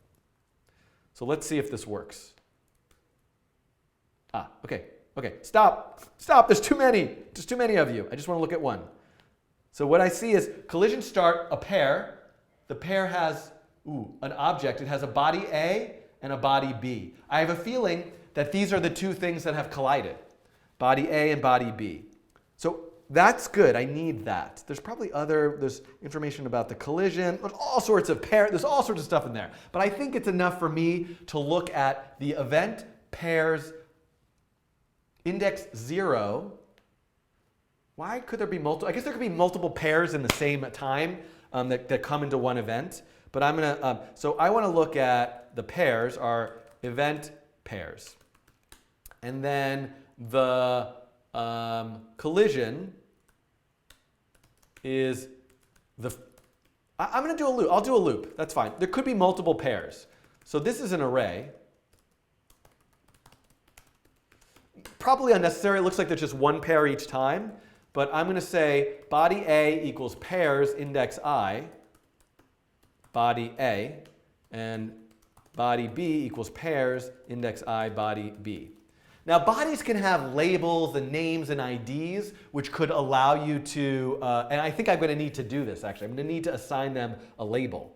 So let's see if this works. Okay. Okay, stop, there's too many. There's too many of you. I just want to look at one. So what I see is collision start, a pair. The pair has an object. It has a body A and a body B. I have a feeling that these are the two things that have collided, body A and body B. So that's good. I need that. There's probably there's information about the collision. There's all sorts of stuff in there. But I think it's enough for me to look at the event pairs index 0. Why could there be multiple? I guess there could be multiple pairs in the same time that come into one event. But I'm going to, so I want to look at the pairs are event pairs. And then the collision is I'm going to do a loop. I'll do a loop. That's fine. There could be multiple pairs. So this is an array. Probably unnecessary. It looks like there's just one pair each time. But I'm going to say body A equals pairs index I, body A, and body B equals pairs index I, body B. Now bodies can have labels and names and IDs, which could allow you to, and I think I'm going to need to do this actually. I'm going to need to assign them a label.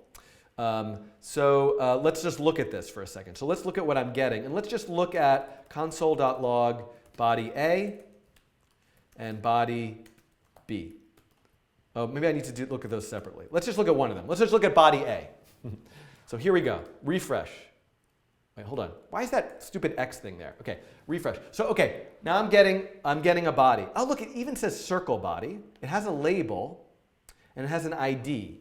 Let's just look at this for a second. So let's look at what I'm getting. And let's just look at console.log body A and body B. Oh, maybe I need to look at those separately. Let's just look at one of them. Let's just look at body A. So here we go. Refresh. Wait, hold on. Why is that stupid X thing there? Okay, refresh. So okay, now I'm getting a body. Oh, look, it even says circle body. It has a label and it has an ID.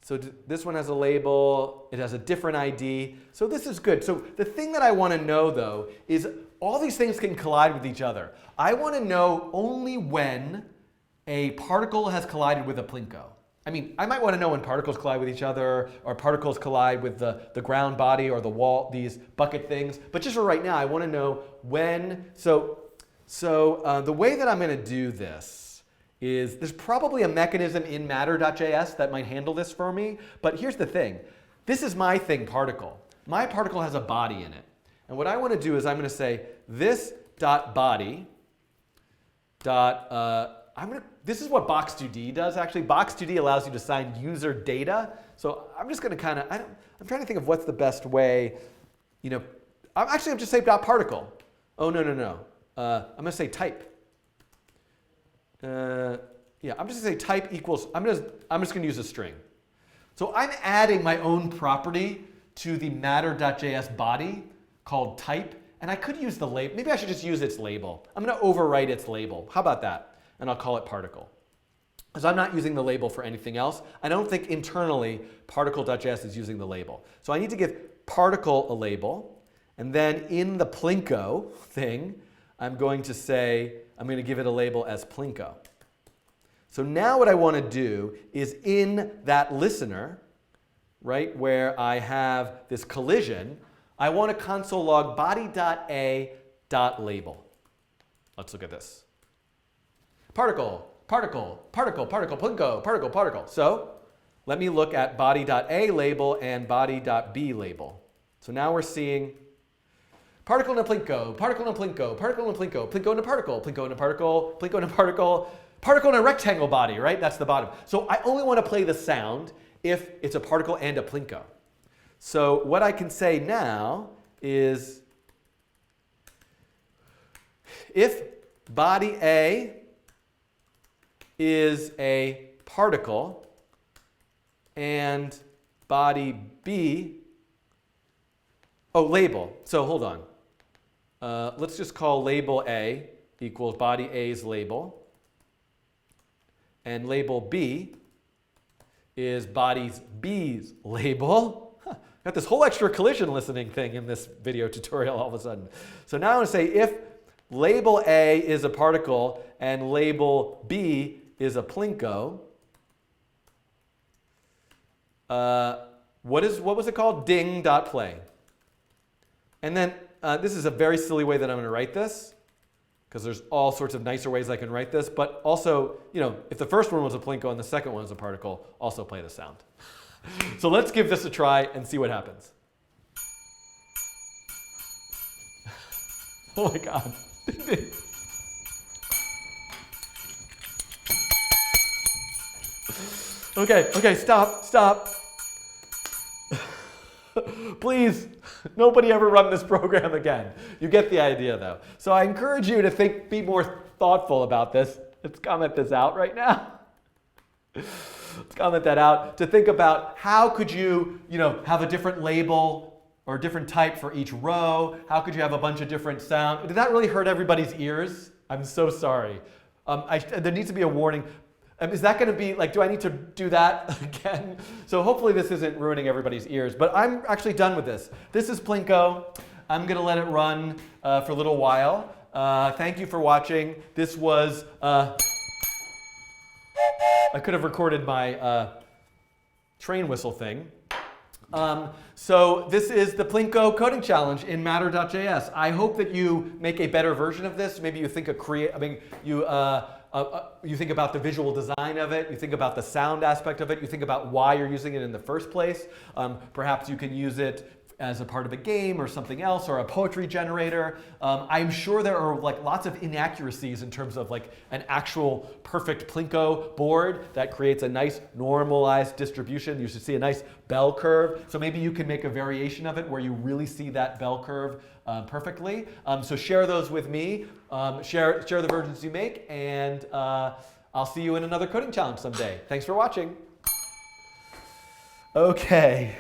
So this one has a label, it has a different ID. So this is good. So the thing that I want to know though is all these things can collide with each other. I want to know only when a particle has collided with a Plinko. I mean, I might want to know when particles collide with each other or particles collide with the ground body or the wall, these bucket things. But just for right now, I want to know when. So the way that I'm going to do this is there's probably a mechanism in matter.js that might handle this for me. But here's the thing. This is my thing particle. My particle has a body in it. And what I want to do is I'm going to say this.body. This is what Box2D does actually. Box2D allows you to assign user data. So I'm just going to kind of, I'm trying to think of what's the best way. I'm just saying .particle. Oh, no. I'm going to say type. I'm just going to say type equals, I'm just going to use a string. So I'm adding my own property to the matter.js body called type. And I could use the label. Maybe I should just use its label. I'm going to overwrite its label. How about that? And I'll call it particle. Because I'm not using the label for anything else. I don't think internally particle.js is using the label. So I need to give particle a label. And then in the Plinko thing, I'm going to give it a label as Plinko. So now what I want to do is in that listener, right, where I have this collision, I want to console log body.a.label. Let's look at this. Particle, particle, particle, particle, plinko, particle, particle. So let me look at body.a label and body.b label. So now we're seeing particle in a plinko, particle in a plinko, particle in a plinko, plinko in a particle, plinko in a particle, plinko in a particle, particle in a rectangle body, right? That's the bottom. So I only want to play the sound if it's a particle and a plinko. So what I can say now is if body A is a particle and body B, oh, label. So hold on. Let's just call label A equals body A's label. And label B is body B's label. Got this whole extra collision listening thing in this video tutorial all of a sudden. So now I want to say if label A is a particle and label B is a plinko, what was it called? Ding.play. And then this is a very silly way that I'm going to write this, because there's all sorts of nicer ways I can write this. But also, if the first one was a plinko and the second one was a particle, also play the sound. So let's give this a try and see what happens. Oh my God. Okay, stop. Please, nobody ever run this program again. You get the idea though. So I encourage you to be more thoughtful about this. Let's comment this out right now. Let's comment that out to think about how could you, have a different label or a different type for each row. How could you have a bunch of different sound? Did that really hurt everybody's ears? I'm so sorry. There needs to be a warning. Is that going to be do I need to do that again? So hopefully this isn't ruining everybody's ears, but I'm actually done with this. This is Plinko. I'm going to let it run for a little while. Thank you for watching. This was, I could have recorded my train whistle thing. So this is the Plinko coding challenge in Matter.js. I hope that you make a better version of this. Maybe you think you think about the visual design of it, you think about the sound aspect of it, you think about why you're using it in the first place. Perhaps you can use it as a part of a game or something else, or a poetry generator. I'm sure there are lots of inaccuracies in terms of an actual perfect Plinko board that creates a nice normalized distribution. You should see a nice bell curve. So maybe you can make a variation of it where you really see that bell curve perfectly. So share those with me. Share the versions you make, and I'll see you in another coding challenge someday. Thanks for watching. Okay.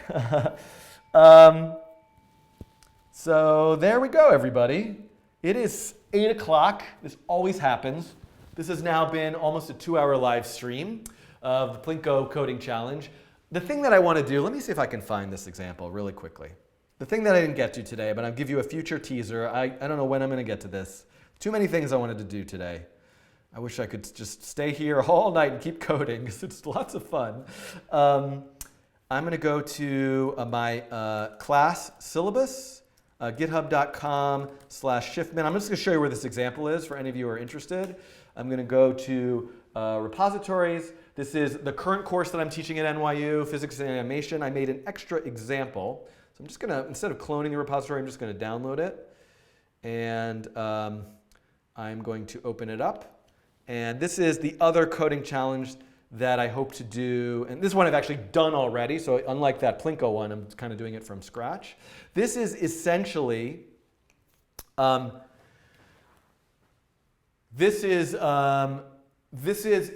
So there we go, everybody. It is 8 o'clock. This always happens. This has now been almost a 2-hour live stream of the Plinko coding challenge. The thing that I want to do, let me see if I can find this example really quickly. The thing that I didn't get to today, but I'll give you a future teaser. I don't know when I'm going to get to this. Too many things I wanted to do today. I wish I could just stay here all night and keep coding, because it's lots of fun. I'm going to go to my class syllabus, github.com/shiftmin. I'm just going to show you where this example is for any of you who are interested. I'm going to go to repositories. This is the current course that I'm teaching at NYU, Physics and Animation. I made an extra example. So I'm just going to, instead of cloning the repository, I'm just going to download it. And I'm going to open it up. And this is the other coding challenge that I hope to do. And this one I've actually done already. So unlike that Plinko one, I'm kind of doing it from scratch. This is essentially, this is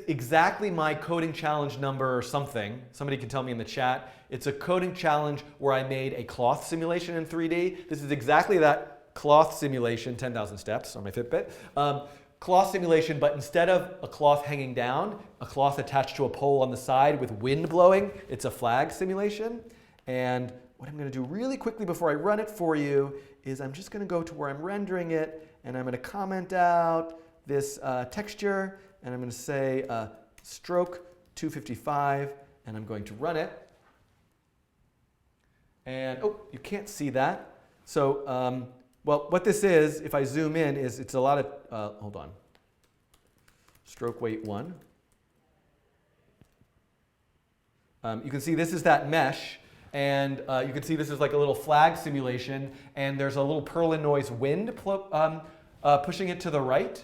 exactly my coding challenge number or something. Somebody can tell me in the chat. It's a coding challenge where I made a cloth simulation in 3D. This is exactly that cloth simulation, 10,000 steps on my Fitbit. Cloth simulation, but instead of a cloth hanging down, a cloth attached to a pole on the side with wind blowing, it's a flag simulation. And what I'm going to do really quickly before I run it for you is I'm just going to go to where I'm rendering it, and I'm going to comment out this texture, and I'm going to say stroke 255, and I'm going to run it. And, oh, you can't see that. So, well, what this is, if I zoom in, is it's a lot of, hold on. Stroke weight 1. You can see this is that mesh, and you can see this is like a little flag simulation, and there's a little Perlin noise wind pushing it to the right.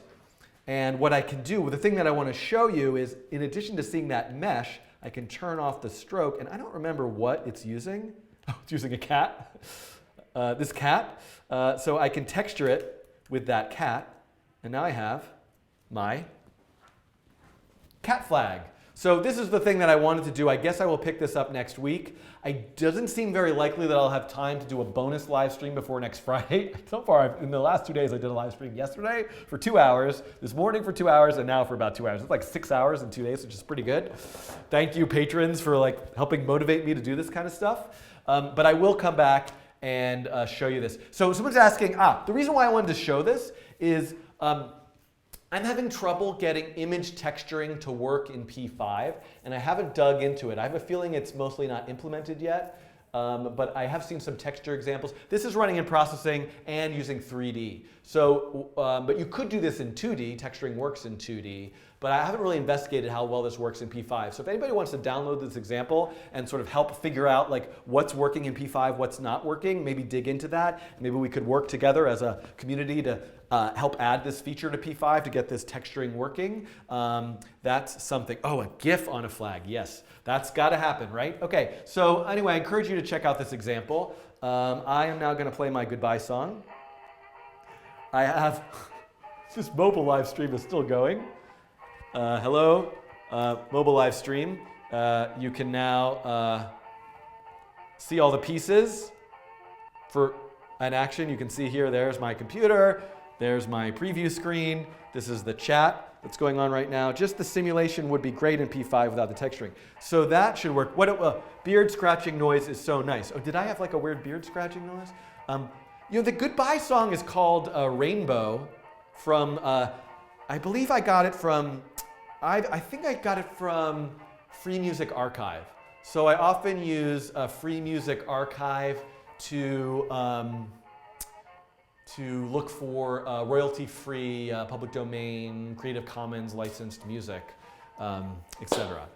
And what I can do, the thing that I want to show you is, in addition to seeing that mesh, I can turn off the stroke, and I don't remember what it's using. Oh, it's using a cat. This cat. So I can texture it with that cat, and now I have my cat flag. So this is the thing that I wanted to do. I guess I will pick this up next week. It doesn't seem very likely that I'll have time to do a bonus live stream before next Friday. So far, in the last 2 days, I did a live stream yesterday for 2 hours, this morning for 2 hours, and now for about 2 hours. It's like 6 hours in 2 days, which is pretty good. Thank you, patrons, for like helping motivate me to do this kind of stuff. But I will come back and show you this. So someone's asking, the reason why I wanted to show this is I'm having trouble getting image texturing to work in P5, and I haven't dug into it. I have a feeling it's mostly not implemented yet, but I have seen some texture examples. This is running in processing and using 3D. So, but you could do this in 2D. Texturing works in 2D, but I haven't really investigated how well this works in P5. So if anybody wants to download this example and sort of help figure out like what's working in P5, what's not working, maybe dig into that. Maybe we could work together as a community to help add this feature to P5 to get this texturing working. That's something. Oh, a GIF on a flag. Yes, that's got to happen, right? Okay, so anyway, I encourage you to check out this example. I am now going to play my goodbye song. I have, this mobile live stream is still going. Hello, mobile live stream. You can now see all the pieces for an action. You can see here, there's my computer. There's my preview screen. This is the chat that's going on right now. Just the simulation would be great in P5 without the texturing. So that should work. Beard scratching noise is so nice. Oh, did I have like a weird beard scratching noise? You know, the goodbye song is called Rainbow from, I believe I got it from, I think I got it from Free Music Archive. So I often use Free Music Archive to look for royalty-free, public domain, Creative Commons licensed music, etc.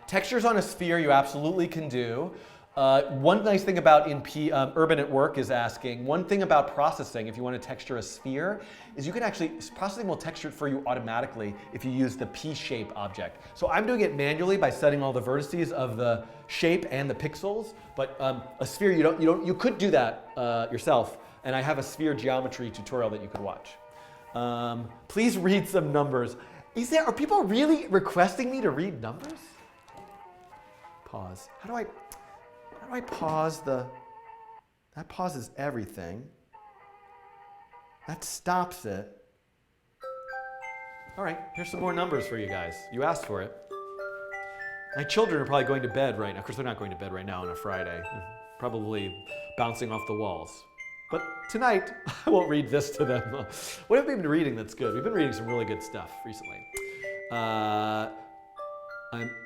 Textures on a sphere you absolutely can do. One nice thing about Urban at Work is asking, one thing about processing, if you want to texture a sphere, is you can actually, processing will texture it for you automatically if you use the P-shape object. So I'm doing it manually by setting all the vertices of the shape and the pixels, but a sphere, you could do that yourself, and I have a sphere geometry tutorial that you could watch. Please read some numbers. Are people really requesting me to read numbers? Pause. How do I pause that pauses everything. That stops it. All right, here's some more numbers for you guys. You asked for it. My children are probably going to bed right now. Of course, they're not going to bed right now on a Friday. Probably bouncing off the walls. But tonight, I won't read this to them. What have we been reading that's good? We've been reading some really good stuff recently.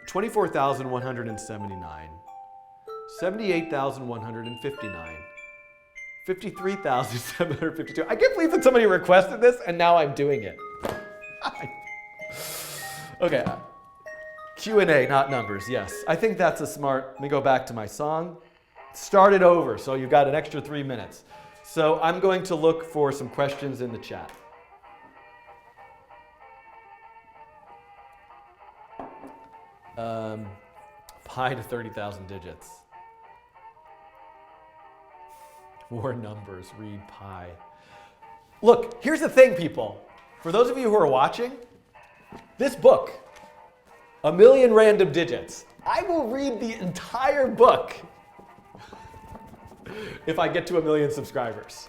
24,179. 78,159. 53,752. I can't believe that somebody requested this and now I'm doing it. Okay. Q&A, not numbers, yes. I think that's a smart, let me go back to my song. Start it over, so you've got an extra 3 minutes. So I'm going to look for some questions in the chat. Pi to 30,000 digits. More numbers, read pi. Look, here's the thing, people. For those of you who are watching, this book, A Million Random Digits, I will read the entire book if I get to 1 million subscribers.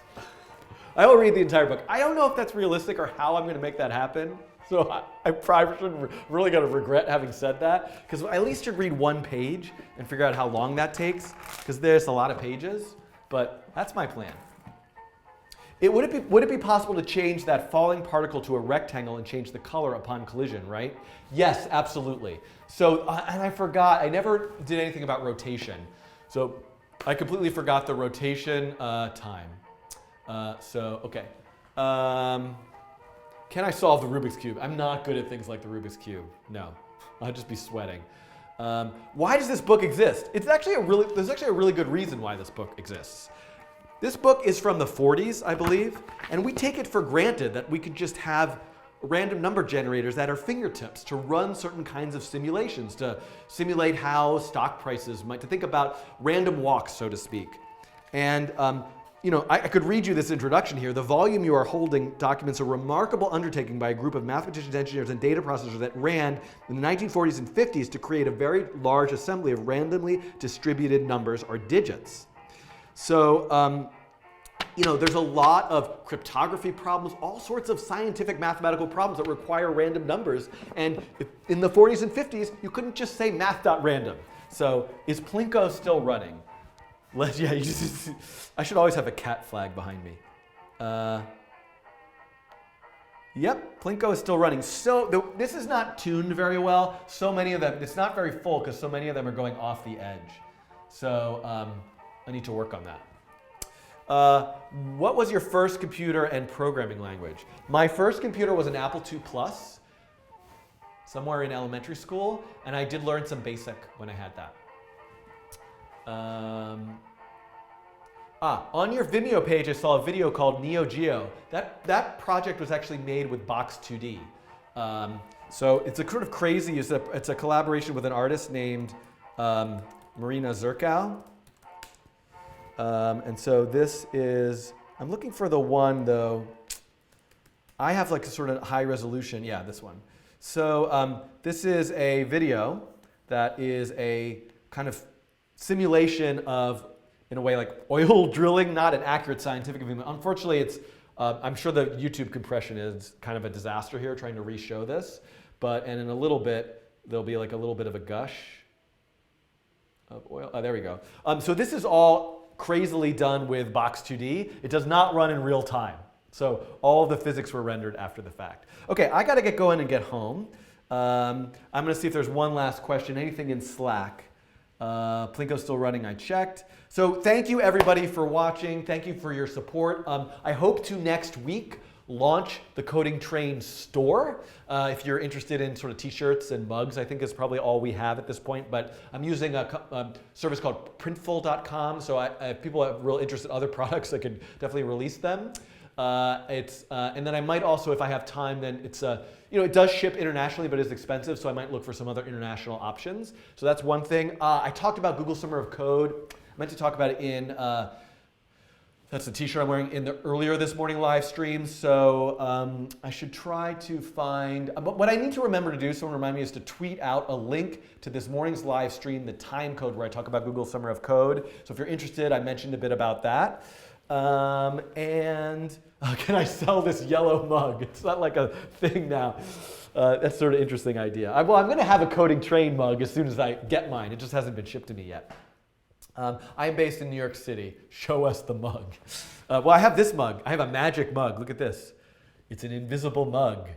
I will read the entire book. I don't know if that's realistic or how I'm going to make that happen. So I probably should really going to regret having said that, because I at least should read one page and figure out how long that takes, because there's a lot of pages. But that's my plan. Would it be possible to change that falling particle to a rectangle and change the color upon collision, right? Yes, absolutely. So, and I forgot, I never did anything about rotation. So I completely forgot the rotation time. Okay. Can I solve the Rubik's Cube? I'm not good at things like the Rubik's Cube. No, I'd just be sweating. Why does this book exist? There's actually a really good reason why this book exists. This book is from the 40s, I believe, and we take it for granted that we could just have random number generators at our fingertips to run certain kinds of simulations, to simulate how stock prices to think about random walks, so to speak. And I could read you this introduction here. The volume you are holding documents a remarkable undertaking by a group of mathematicians, engineers, and data processors at RAND in the 1940s and 50s to create a very large assembly of randomly distributed numbers or digits. So, there's a lot of cryptography problems, all sorts of scientific mathematical problems that require random numbers. And in the 40s and 50s, you couldn't just say math.random. So is Plinko still running? I should always have a cat flag behind me. Yep, Plinko is still running. So this is not tuned very well. So many of them, it's not very full because so many of them are going off the edge. So I need to work on that. What was your first computer and programming language? My first computer was an Apple II Plus, somewhere in elementary school, and I did learn some BASIC when I had that. On your Vimeo page, I saw a video called Neo Geo. That project was actually made with Box2D. So it's a sort of crazy, it's a collaboration with an artist named Marina Zerkow. And so this is, I'm looking for the one though. I have like a sort of high resolution, yeah, this one. So this is a video that is a kind of simulation of, in a way, like oil drilling, not an accurate scientific view. Unfortunately, it's, I'm sure the YouTube compression is kind of a disaster here trying to re-show this, and in a little bit, there'll be like a little bit of a gush of oil. Oh, there we go. So this is all crazily done with Box2D. It does not run in real time. So all of the physics were rendered after the fact. Okay, I gotta get going and get home. I'm gonna see if there's one last question. Anything in Slack? Plinko's still running, I checked. So thank you everybody for watching. Thank you for your support. I hope to next week launch the Coding Train store. If you're interested in sort of t-shirts and mugs, I think is probably all we have at this point, but I'm using a service called Printful.com, so if people have real interest in other products, I could definitely release them. And then I might also, if I have time, then it's it does ship internationally, but it's expensive, so I might look for some other international options. So that's one thing. I talked about Google Summer of Code. I meant to talk about it in, that's the t-shirt I'm wearing in the earlier this morning live stream. So I should try to find, but what I need to remember to do, someone remind me, is to tweet out a link to this morning's live stream, the time code where I talk about Google Summer of Code. So if you're interested, I mentioned a bit about that. Can I sell this yellow mug? It's not like a thing now. That's sort of an interesting idea. I'm going to have a Coding Train mug as soon as I get mine. It just hasn't been shipped to me yet. I'm based in New York City. Show us the mug. Well, I have this mug. I have a magic mug. Look at this. It's an invisible mug.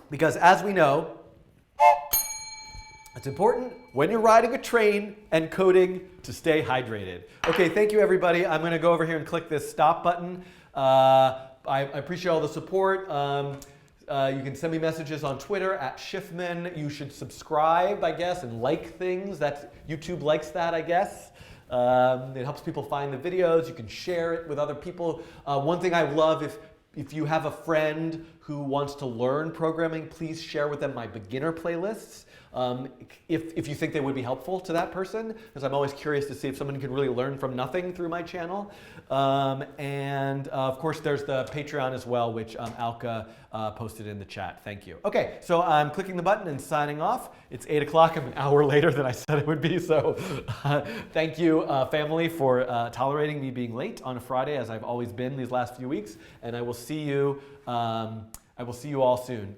Because as we know, it's important when you're riding a train and coding to stay hydrated. Okay, thank you everybody. I'm going to go over here and click this stop button. I appreciate all the support. You can send me messages on Twitter at Schiffman. You should subscribe, I guess, and like things. YouTube likes that, I guess. It helps people find the videos. You can share it with other people. One thing I love, if you have a friend who wants to learn programming, please share with them my beginner playlists. If you think they would be helpful to that person, because I'm always curious to see if someone can really learn from nothing through my channel. Of course, there's the Patreon as well, which Alka posted in the chat. Thank you. Okay, so I'm clicking the button and signing off. It's 8 o'clock. I'm an hour later than I said it would be. So thank you, family, for tolerating me being late on a Friday, as I've always been these last few weeks. And I will see you all soon.